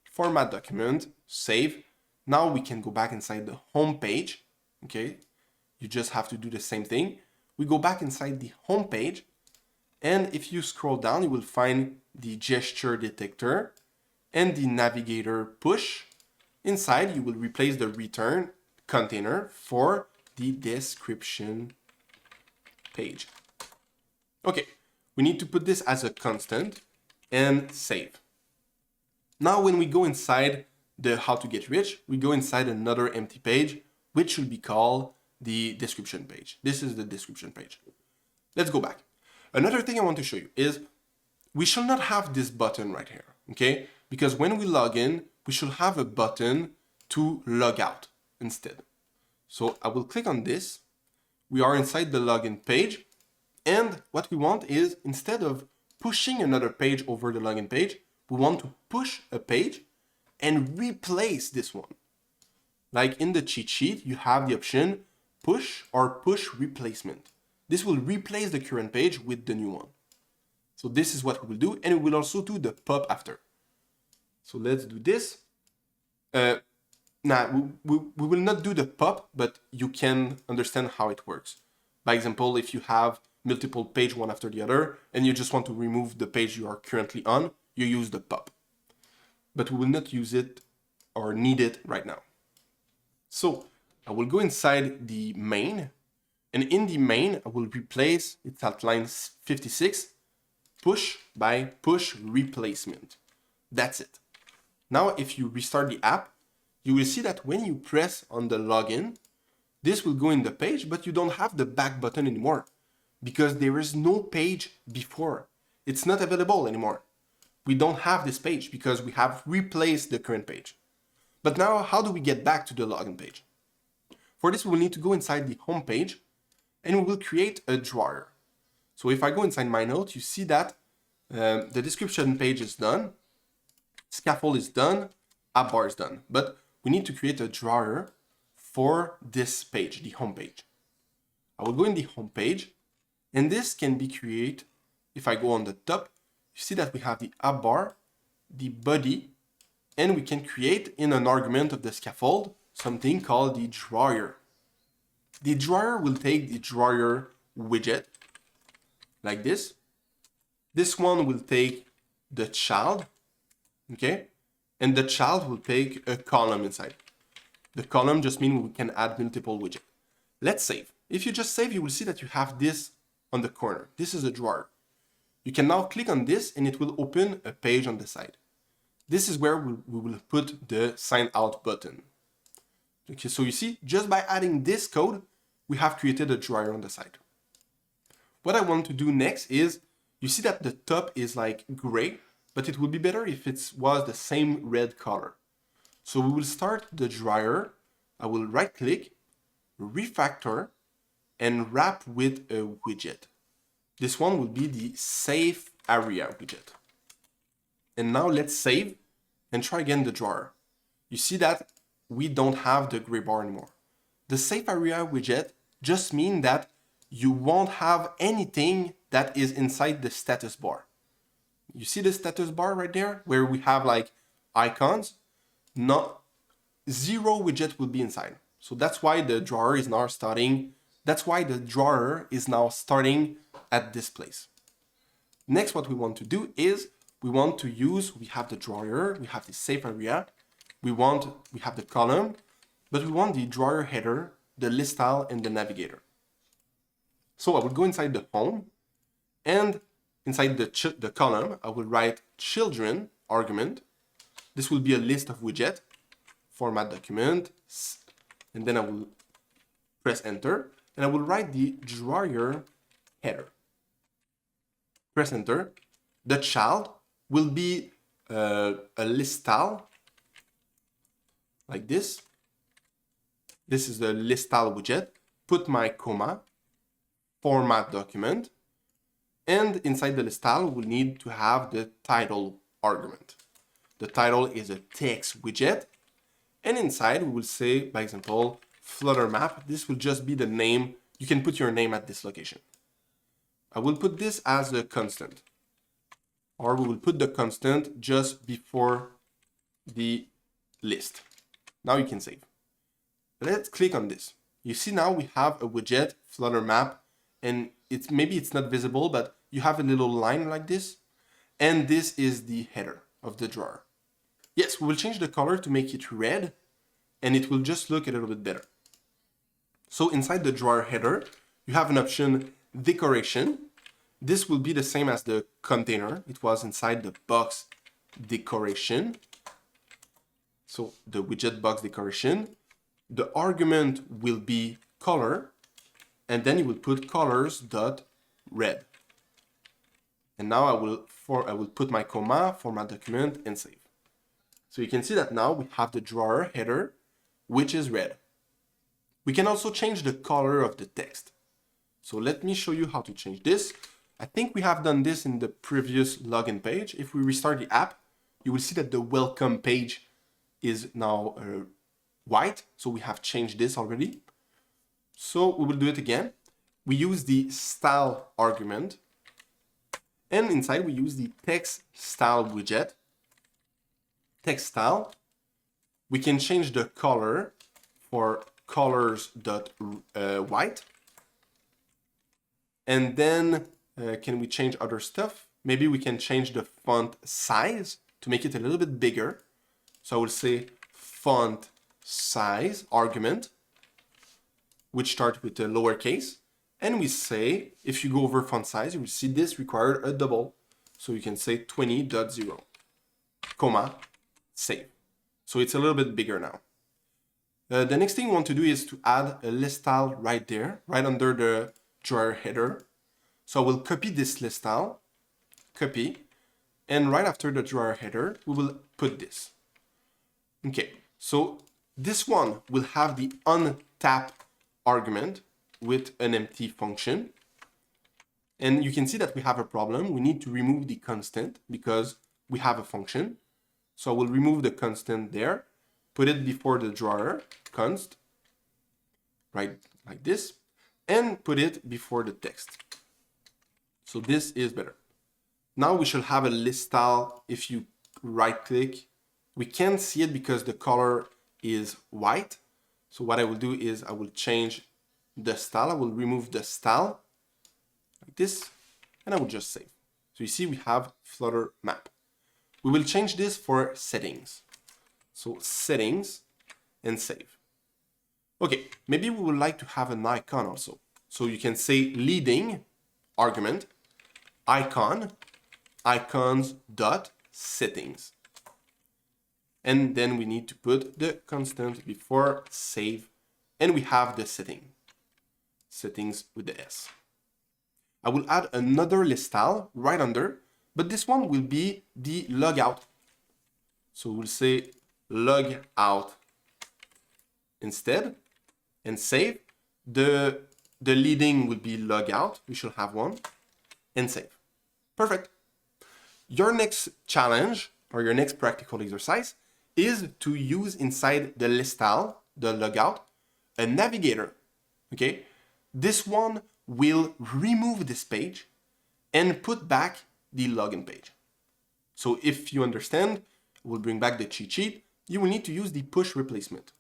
Format document, save. Now we can go back inside the home page. Okay, you just have to do the same thing. We go back inside the home page, and if you scroll down, you will find the gesture detector and the navigator push. Inside, you will replace the return container for the description page. Okay. We need to put this as a constant and save. Now when we go inside the how to get rich, we go inside another empty page, which should be called the description page. This is the description page. Let's go back. Another thing I want to show you is we should not have this button right here, okay? Because when we log in, we should have a button to log out instead. So I will click on this. We are inside the login page. And what we want is, instead of pushing another page over the login page, we want to push a page and replace this one. Like in the cheat sheet, you have the option push or push replacement. This will replace the current page with the new one. So this is what we will do, and we will also do the pop after. So let's do this. Now, we will not do the pop, but you can understand how it works. By example, if you have multiple pages one after the other, and you just want to remove the page you are currently on, you use the pop. But we will not use it or need it right now. So I will go inside the main, and in the main, I will replace, it's at line 56, push by push replacement. That's it. Now, if you restart the app, you will see that when you press on the login, this will go in the page, but you don't have the back button anymore because there is no page before. It's not available anymore. We don't have this page because we have replaced the current page. But now, how do we get back to the login page? For this, we will need to go inside the home page, and we will create a drawer. So if I go inside my note, you see that the description page is done, scaffold is done, app bar is done. But we need to create a drawer for this page, the home page. I will go in the home page, and this can be created. If I go on the top, you see that we have the app bar, the body, and we can create in an argument of the scaffold something called the drawer. The drawer will take the drawer widget like this. This one will take the child, okay? And the child will take a column inside. The column just means we can add multiple widgets. Let's save. If you just save, you will see that you have this on the corner. This is a drawer. You can now click on this and it will open a page on the side. This is where we will put the sign out button. Okay, so you see, just by adding this code, we have created a drawer on the side. What I want to do next is, you see that the top is like gray, but it would be better if it was the same red color. So we will start the drawer. I will right click, refactor, and wrap with a widget. This one will be the safe area widget. And now let's save and try again the drawer. You see that we don't have the gray bar anymore. The safe area widget just means that you won't have anything that is inside the status bar. You see the status bar right there where we have like icons? Not zero widget will be inside. So that's why the drawer is now starting. That's why the drawer is now starting at this place. Next, what we want to do is we want to use, we have the drawer, we have the safe area, we have the column, but we want the drawer header, the list style, and the navigator. So I will go inside the home, and inside the column, I will write children argument. This will be a list of widgets, format document, and then I will press enter, and I will write the drawer header. Press enter. The child will be a list style, like this. This is the list style widget. Put my comma, format document, and inside the list style, we'll need to have the title argument. The title is a text widget, and inside we will say, by example, Flutter Map. This will just be the name. You can put your name at this location. I will put this as a constant, or we will put the constant just before the list. Now you can save. Let's click on this. You see now we have a widget, Flutter Map, and maybe it's not visible, but you have a little line like this, and this is the header of the drawer. Yes, we will change the color to make it red, and it will just look a little bit better. So inside the drawer header, you have an option decoration. This will be the same as the container. It was inside the box decoration. So the widget box decoration. The argument will be color, and then you will put colors.red. And now I will put my comma, format document, and save. So you can see that now we have the drawer header, which is red. We can also change the color of the text. So let me show you how to change this. I think we have done this in the previous login page. If we restart the app, you will see that the welcome page is now white. So we have changed this already. So we will do it again. We use the style argument, and inside we use the text style widget. Text style. We can change the color for colors.white. And then can we change other stuff? Maybe we can change the font size to make it a little bit bigger. So I will say font size argument, which starts with a lowercase. And we say, if you go over font size, you will see this required a double. So you can say 20.0, comma, save. So it's a little bit bigger now. The next thing we want to do is to add a list style right there, right under the drawer header. So I will copy this list style, copy, and right after the drawer header, we will put this. Okay, so this one will have the untap argument with an empty function. And you can see that we have a problem. We need to remove the constant because we have a function. So I will remove the constant there, put it before the drawer, const, right like this, and put it before the text. So this is better. Now we should have a list style. If you right click, we can't see it because the color is white. So what I will do is I will change the style. I will remove the style like this, and I will just save. So you see we have Flutter Map. We will change this for settings. So settings and save. Okay, maybe we would like to have an icon also. So you can say leading argument, icon, icons dot settings. And then we need to put the constant before save, and we have the settings with the S. I will add another list style right under, but this one will be the logout. So we'll say log out instead and save. The leading will be logout. We should have one and save. Perfect. Your next challenge or your next practical exercise is to use inside the list style, the logout, a navigator. Okay, this one will remove this page and put back the login page. So if you understand, we'll bring back the cheat sheet. You will need to use the push replacement.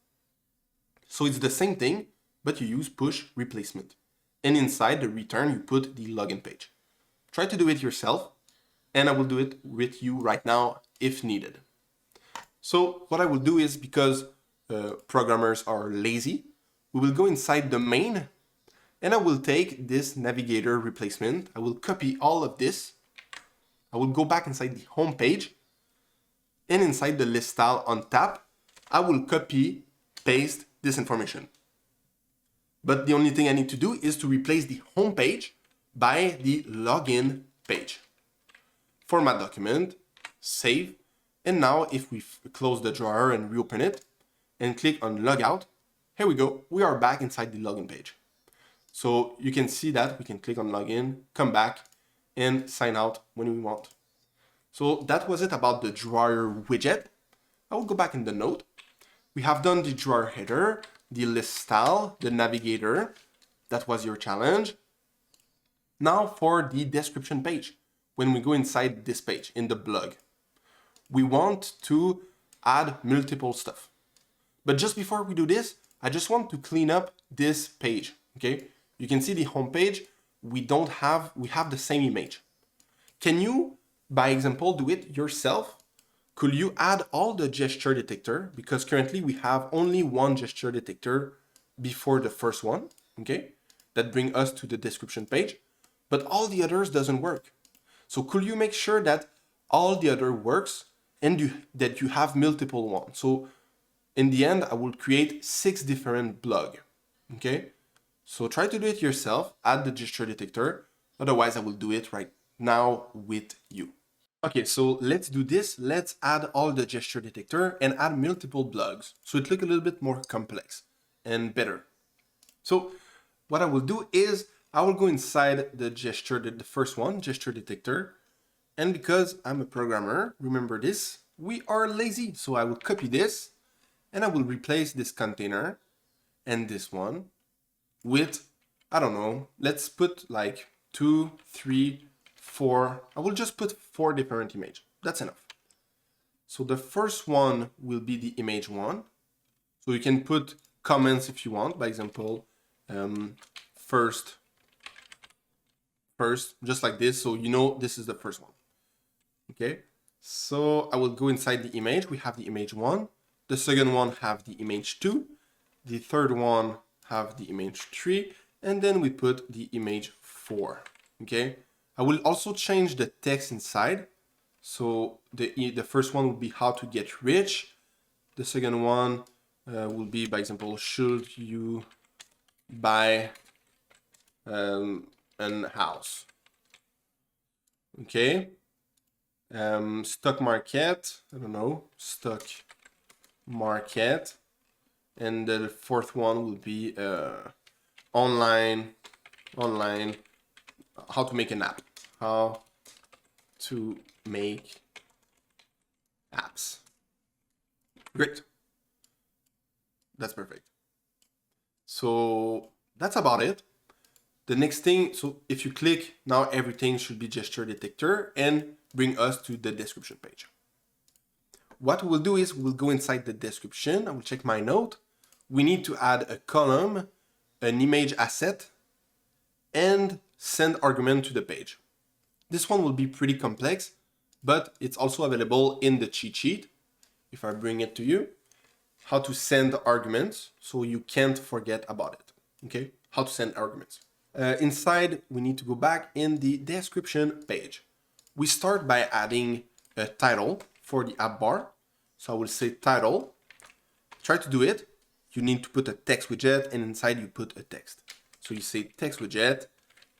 So it's the same thing, but you use push replacement. And inside the return, you put the login page. Try to do it yourself, and I will do it with you right now if needed. So what I will do is, because programmers are lazy, we will go inside the main, and I will take this navigator replacement. I will copy all of this. I will go back inside the home page, and inside the list style on tap, I will copy, paste this information. But the only thing I need to do is to replace the home page by the login page. Format document, save, and now if we close the drawer and reopen it and click on logout, here we go, we are back inside the login page. So you can see that we can click on login, come back, and sign out when we want. So that was it about the drawer widget. I will go back in the node. We have done the drawer header, the list style, the navigator. That was your challenge. Now for the description page. When we go inside this page, in the blog, we want to add multiple stuff. But just before we do this, I just want to clean up this page, okay? You can see the home page, we have the same image. Can you, by example, do it yourself? Could you add all the gesture detector? Because currently we have only one gesture detector before the first one, okay? That brings us to the description page, but all the others doesn't work. So could you make sure that all the other works and that you have multiple ones? So in the end, I will create 6 different blog, okay? So try to do it yourself, add the gesture detector. Otherwise, I will do it right now with you. Okay, so let's do this. Let's add all the gesture detector and add multiple blogs. So it looks a little bit more complex and better. So what I will do is I will go inside the gesture, the first one, gesture detector. And because I'm a programmer, remember this, we are lazy. So I will copy this and I will replace this container and this one with, I don't know, let's put like 2, 3, 4. I will just put 4 different images. That's enough. So the first one will be the image 1. So you can put comments if you want, by example, first, just like this. So you know this is the first one. Okay. So I will go inside the image. We have the image 1. The second one have the image 2. The third one have the image 3. And then we put the image 4. Okay. I will also change the text inside. So the first one will be how to get rich. The second one will be, by example, should you buy an house? Okay. Stock market, I don't know, stock market. And the fourth one will be online how to make an app. How to make apps. Great. That's perfect. So that's about it. The next thing, so if you click, now everything should be gesture detector and bring us to the description page. What we'll do is we'll go inside the description. I will check my note. We need to add a column, an image asset, and send argument to the page. This one will be pretty complex, but it's also available in the cheat sheet. If I bring it to you, how to send arguments so you can't forget about it. Okay, how to send arguments. Inside, we need to go back in the description page. We start by adding a title for the app bar. So I will say title. Try to do it. You need to put a text widget, and inside you put a text. So you say text widget,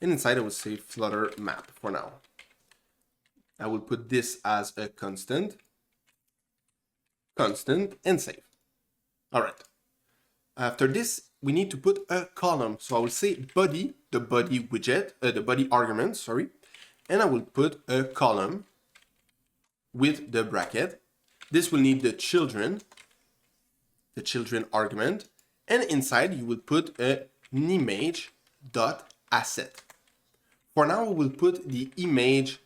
and inside I will say Flutter Map for now. I will put this as a constant, and save. All right. After this, we need to put a column. So I will say body, the body widget, the body argument, sorry. And I will put a column with the bracket. This will need the children argument. And inside you will put an image dot asset. For now, we will put the image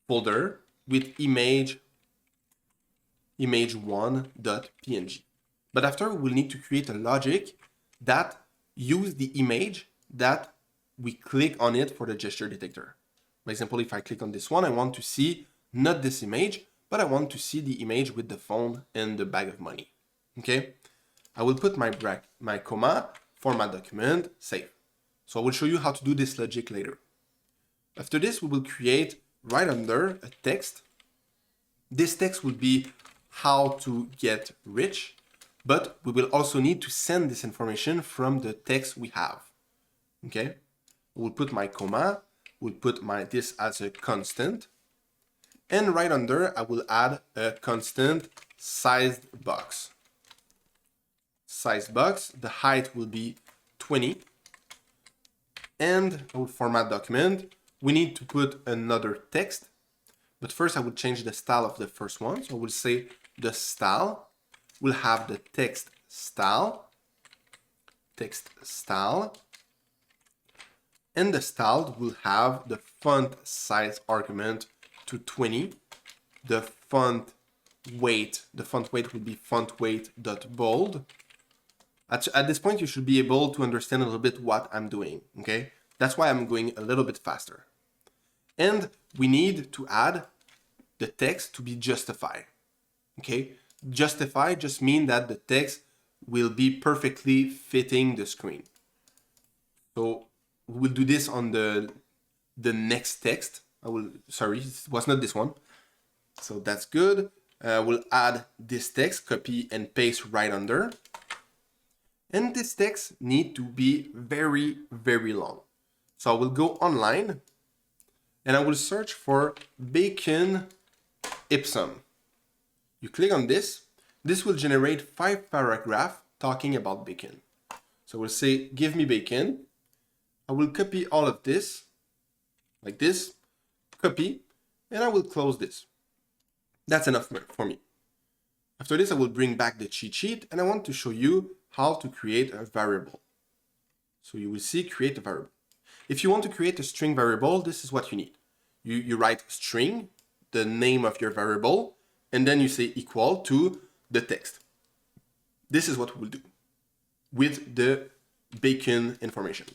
folder with image1.png. But after, we'll need to create a logic that use the image that we click on it for the gesture detector. For example, if I click on this one, I want to see not this image, but I want to see the image with the phone and the bag of money. Okay, I will put my comma, format document, save. So I will show you how to do this logic later. After this, we will create right under a text. This text will be how to get rich, but we will also need to send this information from the text we have. Okay, we'll put my comma, we'll put this as a constant, and right under I will add a constant sized box. Size box, the height will be 20, and I will format document. We need to put another text, but first I will change the style of the first one. So I will say the style will have the text style, and the style will have the font size argument to 20. The font weight will be font weight.bold. At this point, you should be able to understand a little bit what I'm doing, okay? That's why I'm going a little bit faster. And we need to add the text to be justified, okay? Justify just means that the text will be perfectly fitting the screen. So we'll do this on the next text. Sorry, it was not this one. So that's good. We'll add this text, copy and paste right under. And this text need to be very, very long. So I will go online and I will search for bacon ipsum. You click on this. This will generate 5 paragraphs talking about bacon. So we'll say, give me bacon. I will copy all of this, like this, copy, and I will close this. That's enough for me. After this, I will bring back the cheat sheet, and I want to show you how to create a variable. So you will see create a variable. If you want to create a string variable, this is what you need. You write string, the name of your variable, and then you say equal to the text. This is what we'll do with the bacon information.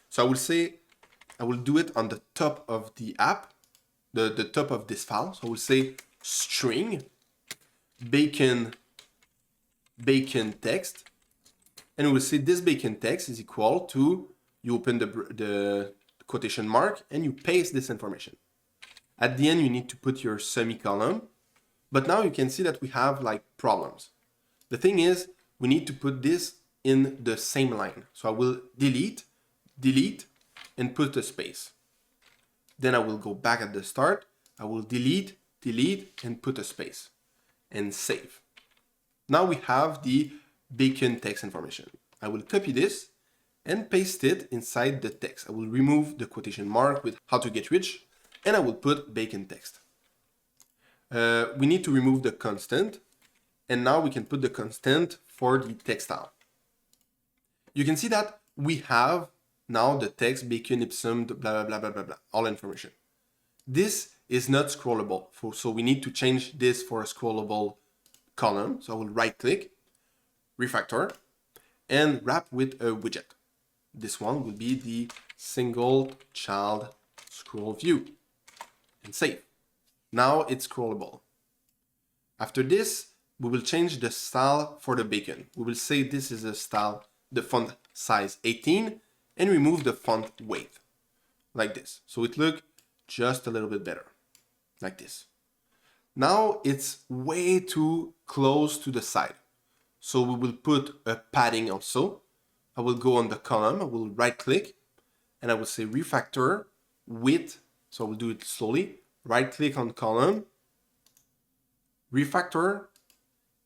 So I will say, I will do it on the top of the app, the top of this file. So I will say string bacon text, and we will say this bacon text is equal to, you open the quotation mark and you paste this information. At the end, you need to put your semicolon, but now you can see that we have like problems. The thing is, we need to put this in the same line. So I will delete, and put a space. Then I will go back at the start. I will delete, and put a space, and save. Now we have the bacon text information. I will copy this, and paste it inside the text. I will remove the quotation mark with how to get rich, and I will put bacon text. We need to remove the constant, and now we can put the constant for the text style. You can see that we have now the text bacon ipsum blah blah blah blah blah blah, all information. This is not scrollable, so we need to change this for a scrollable column. So I will right click, refactor, and wrap with a widget. This one will be the single child scroll view, and save. Now it's scrollable. After this, we will change the style for the bacon. We will say this is a style, the font size 18, and remove the font weight, like this. So it looks just a little bit better, like this. Now it's way too close to the side. So we will put a padding also. I will go on the column, I will right click, and I will say refactor width. So I will do it slowly. Right click on column, refactor,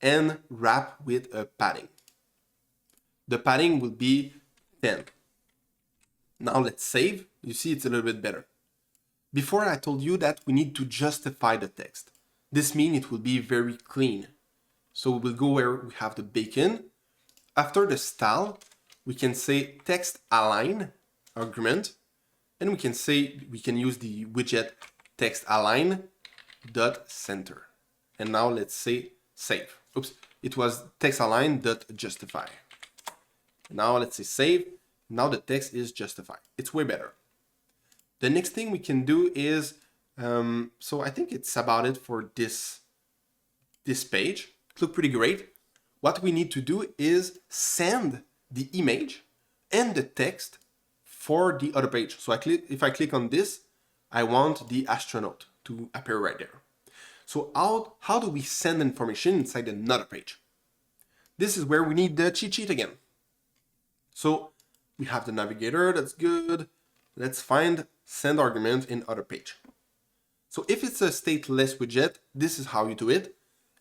and wrap with a padding. The padding will be 10. Now let's save. You see it's a little bit better. Before I told you that we need to justify the text. This means it will be very clean. So we will go where we have the bacon. After the style, we can say text align argument, and we can use the widget text align dot center. And now let's say save. Oops, it was text align dot justify. Now let's say save. Now the text is justified. It's way better. The next thing we can do is, so I think it's about it for this page. It looks pretty great. What we need to do is send the image and the text for the other page. So if I click on this, I want the astronaut to appear right there. So how do we send information inside another page? This is where we need the cheat sheet again. So we have the navigator, that's good. Let's find send argument in other page. So if it's a stateless widget, this is how you do it.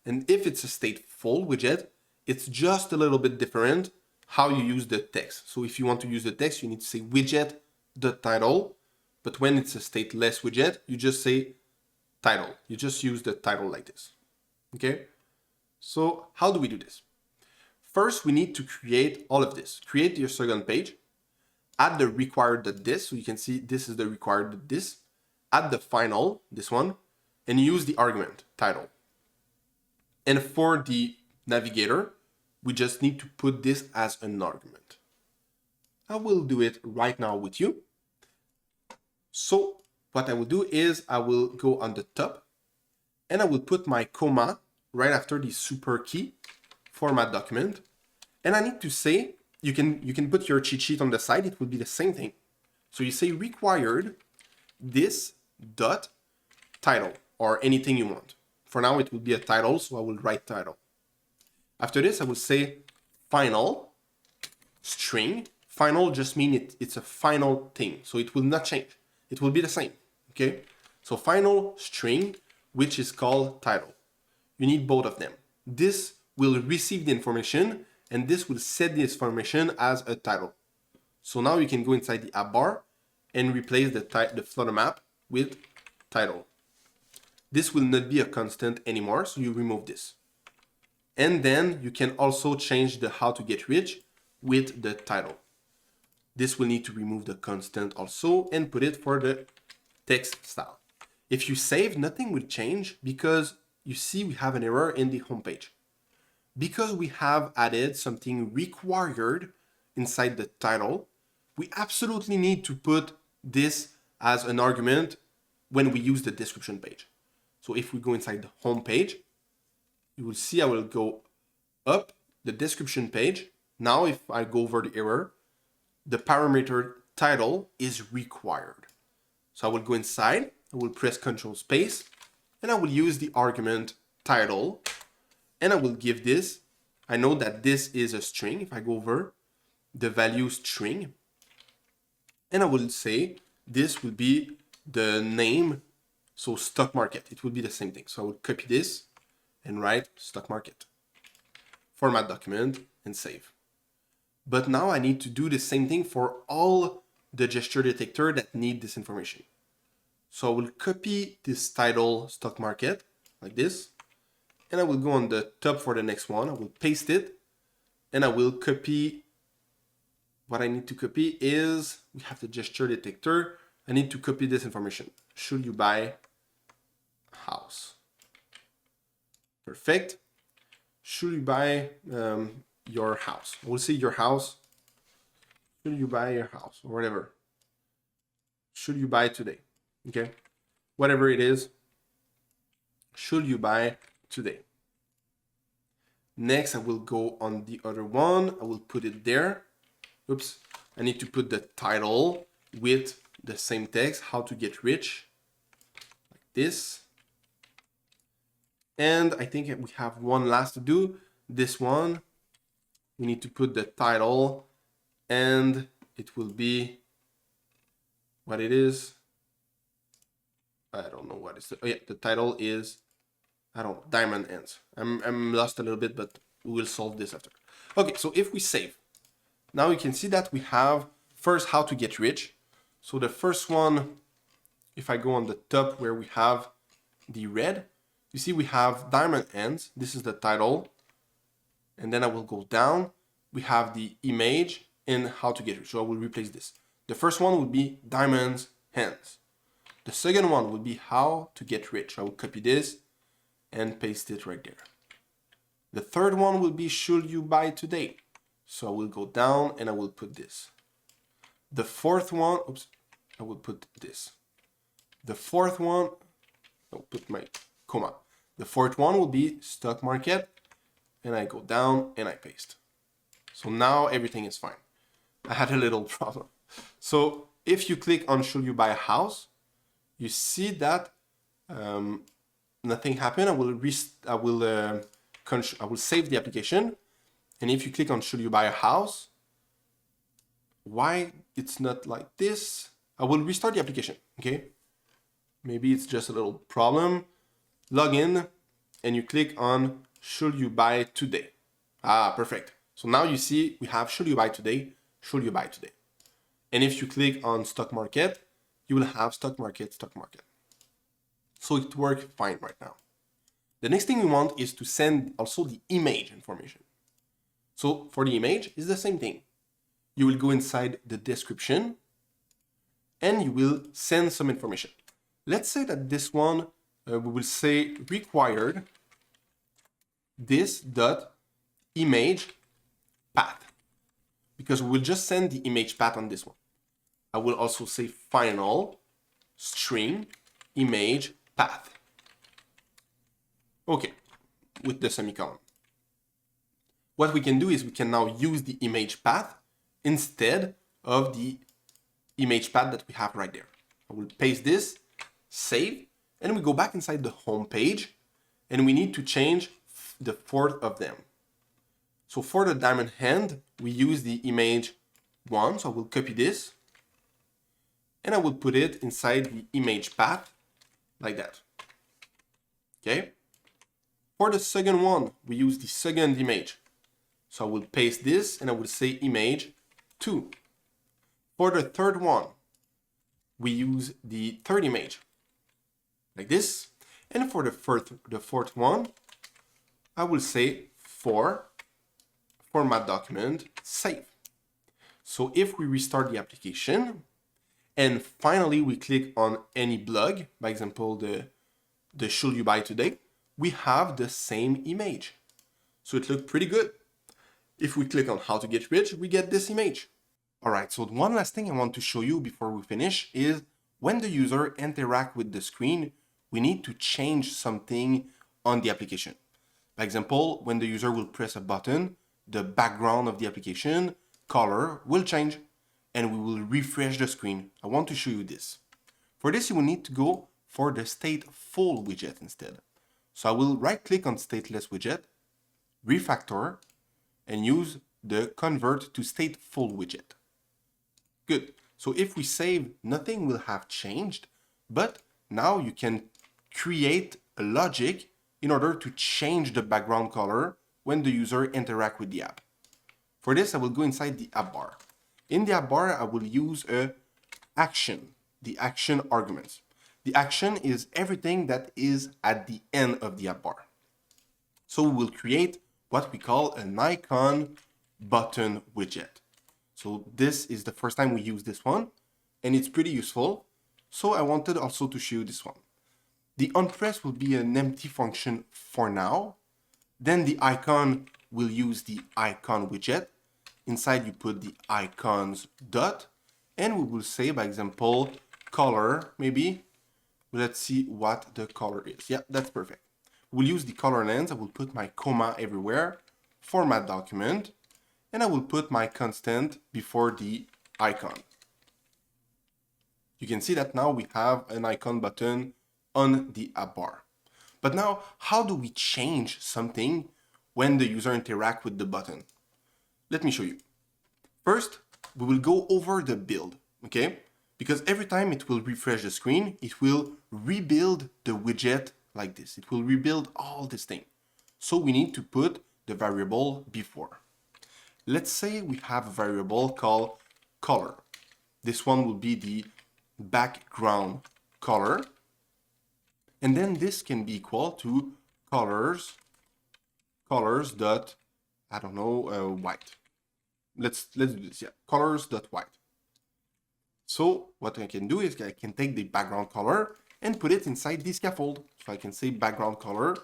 And if it's a stateful widget, it's just a little bit different how you use the text. So if you want to use the text, you need to say widget.title. But when it's a stateless widget, you just say title. You just use the title like this. Okay? So how do we do this? First, we need to create all of this. Create your second page. Add the required.this. So you can see this is the required.this. Add the final, this one, and use the argument, title. And for the navigator, we just need to put this as an argument. I will do it right now with you. So what I will do is I will go on the top and I will put my comma right after the super key, format document. And I need to say, you can put your cheat sheet on the side, it will be the same thing. So you say required this dot title or anything you want. For now, it will be a title, so I will write title. After this, I will say final string. Final just means it's a final thing, so it will not change. It will be the same, okay? So final string, which is called title. You need both of them. This will receive the information, and this will set this information as a title. So now you can go inside the app bar and replace the Flutter map with title. This will not be a constant anymore, so you remove this. And then you can also change the how to get rich with the title. This will need to remove the constant also and put it for the text style. If you save, nothing will change because you see we have an error in the home page. Because we have added something required inside the title, we absolutely need to put this as an argument when we use the description page. So if we go inside the home page, you will see I will go up the description page. Now if I go over the error, the parameter title is required. So I will go inside, I will press Ctrl space, and I will use the argument title, and I will give this, I know that this is a string. If I go over the value string, and I will say this will be the name, so stock market. It will be the same thing. So I will copy this and write stock market. Format document and save. But now I need to do the same thing for all the gesture detector that need this information. So I will copy this title stock market like this, and I will go on the top for the next one. I will paste it, and I will copy. What I need to copy is, we have the gesture detector. I need to copy this information. Should you buy house? Perfect. Should you buy your house? We'll see your house. Should you buy your house or whatever? Should you buy today? Okay, whatever it is. Should you buy today? Next, I will go on the other one. I will put it there. Oops, I need to put the title with the same text, how to get rich, like this. And I think we have one last to do. This one, we need to put the title, and it will be what it is. I don't know what is it. Oh yeah, the title is, I don't know, diamond ends. I'm lost a little bit, but we will solve this after. Okay, so if we save, now you can see that we have first how to get rich. So the first one, if I go on the top where we have the red, you see we have diamond ends. This is the title. And then I will go down. We have the image and how to get rich. So I will replace this. The first one would be diamonds hands. The second one would be how to get rich. I will copy this and paste it right there. The third one will be should you buy today? So I will go down and I will put this. The fourth one, oops, I will put this. The fourth one, I'll put my comma. The fourth one will be stock market, and I go down and I paste. So now everything is fine. I had a little problem. So if you click on should you buy a house, you see that nothing happened. I will save the application. And if you click on should you buy a house, why it's not like this? I will restart the application, okay? Maybe it's just a little problem. Log in and you click on should you buy today? Ah, perfect. So now you see we have should you buy today, should you buy today. And if you click on stock market, you will have stock market, stock market. So it works fine right now. The next thing we want is to send also the image information. So for the image, it's the same thing. You will go inside the description and you will send some information. Let's say that this one, we will say required this dot image path, because we will just send the image path on this one. I will also say final string image path. Okay, with the semicolon. What we can do is we can now use the image path instead of the image path that we have right there. I will paste this, save, and we go back inside the home page, and we need to change the fourth of them. So for the diamond hand, we use the image one. So I will copy this, and I will put it inside the image path like that. Okay. For the second one, we use the second image. So I will paste this and I will say image 2. For the third one, we use the third image like this. And for the fourth one, I will say for format document save. So if we restart the application and finally we click on any blog, by example, the should you buy today, we have the same image. So it looked pretty good. If we click on how to get rich, we get this image. All right, so one last thing I want to show you before we finish is when the user interact with the screen, we need to change something on the application. By example, when the user will press a button, the background of the application color will change and we will refresh the screen. I want to show you this. For this, you will need to go for the stateful widget instead. So I will right click on stateless widget, refactor, and use the convert to stateful widget. Good. So if we save, nothing will have changed, but now you can create a logic in order to change the background color when the user interact with the app. For this, I will go inside the app bar. In the app bar, I will use a action, the action arguments. The action is everything that is at the end of the app bar. So we will create what we call an icon button widget. So this is the first time we use this one, and it's pretty useful. So I wanted also to show you this one. The onPress will be an empty function for now. Then the icon will use the icon widget. Inside you put the icons dot, and we will say, by example, color maybe. Let's see what the color is. Yeah, that's perfect. We'll use the color lens. I will put my comma everywhere, format document, and I will put my constant before the icon. You can see that now we have an icon button on the app bar. But now, how do we change something when the user interacts with the button? Let me show you. First, we will go over the build, okay? Because every time it will refresh the screen, it will rebuild the widget like this. It will rebuild all this thing. So we need to put the variable before. Let's say we have a variable called color. This one will be the background color. And then this can be equal to colors dot, I don't know, white. Let's do this, yeah, colors dot white. So what I can do is I can take the background color and put it inside the scaffold. So I can say background color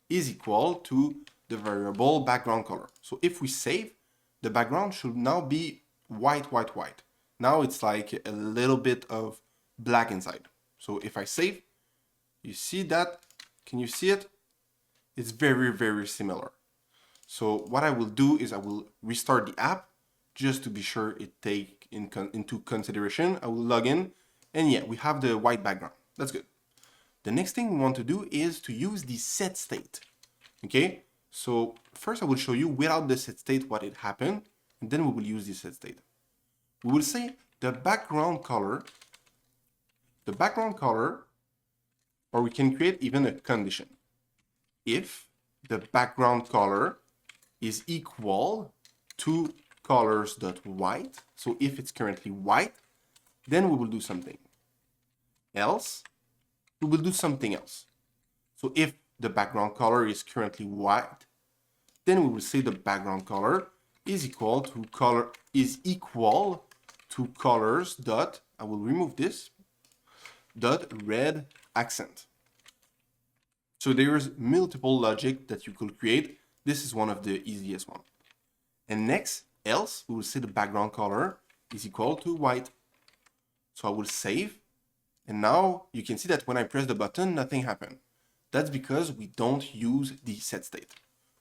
is equal to the variable background color. So if we save, the background should now be white. Now it's like a little bit of black inside. So if I save, you see that? Can you see it? It's very, very similar. So what I will do is I will restart the app just to be sure it take into consideration. I will log in, and yeah, we have the white background. That's good. The next thing we want to do is to use the set state. Okay, so first I will show you without the set state what it happened, and then we will use the set state. We will say the background color, or we can create even a condition. If the background color is equal to colors.white, so if it's currently white, then we will do something. Else, we will do something else. So if the background color is currently white, then we will say the background color is equal to colors dot, I will remove this, dot red accent. So there is multiple logic that you could create. This is one of the easiest one. And next, else, we will say the background color is equal to white. So I will save. And now you can see that when I press the button, nothing happened. That's because we don't use the set state.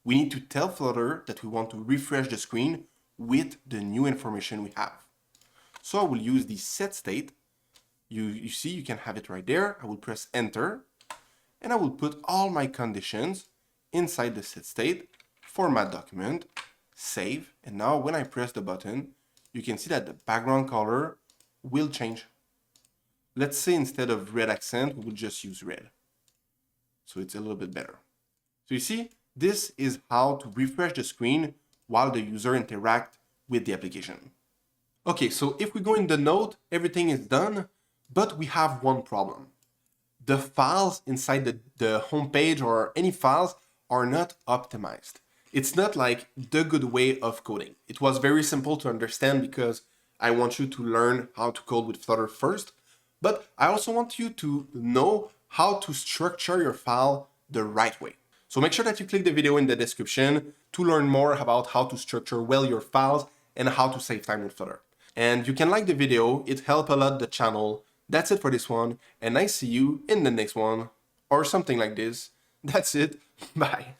We need to tell Flutter that we want to refresh the screen with the new information we have. So I will use the set state. You see, you can have it right there. I will press enter, and I will put all my conditions inside the set state, format document, save, and now when I press the button, you can see that the background color will change. Let's say instead of red accent, we will just use red. So it's a little bit better. So you see, this is how to refresh the screen while the user interacts with the application. Okay, so if we go in the node, everything is done, but we have one problem. The files inside the homepage or any files are not optimized. It's not like the good way of coding. It was very simple to understand because I want you to learn how to code with Flutter first, but I also want you to know how to structure your file the right way. So make sure that you click the video in the description to learn more about how to structure well your files and how to save time with Flutter. And you can like the video, it helps a lot the channel. That's it for this one, and I see you in the next one, or something like this. That's it, bye.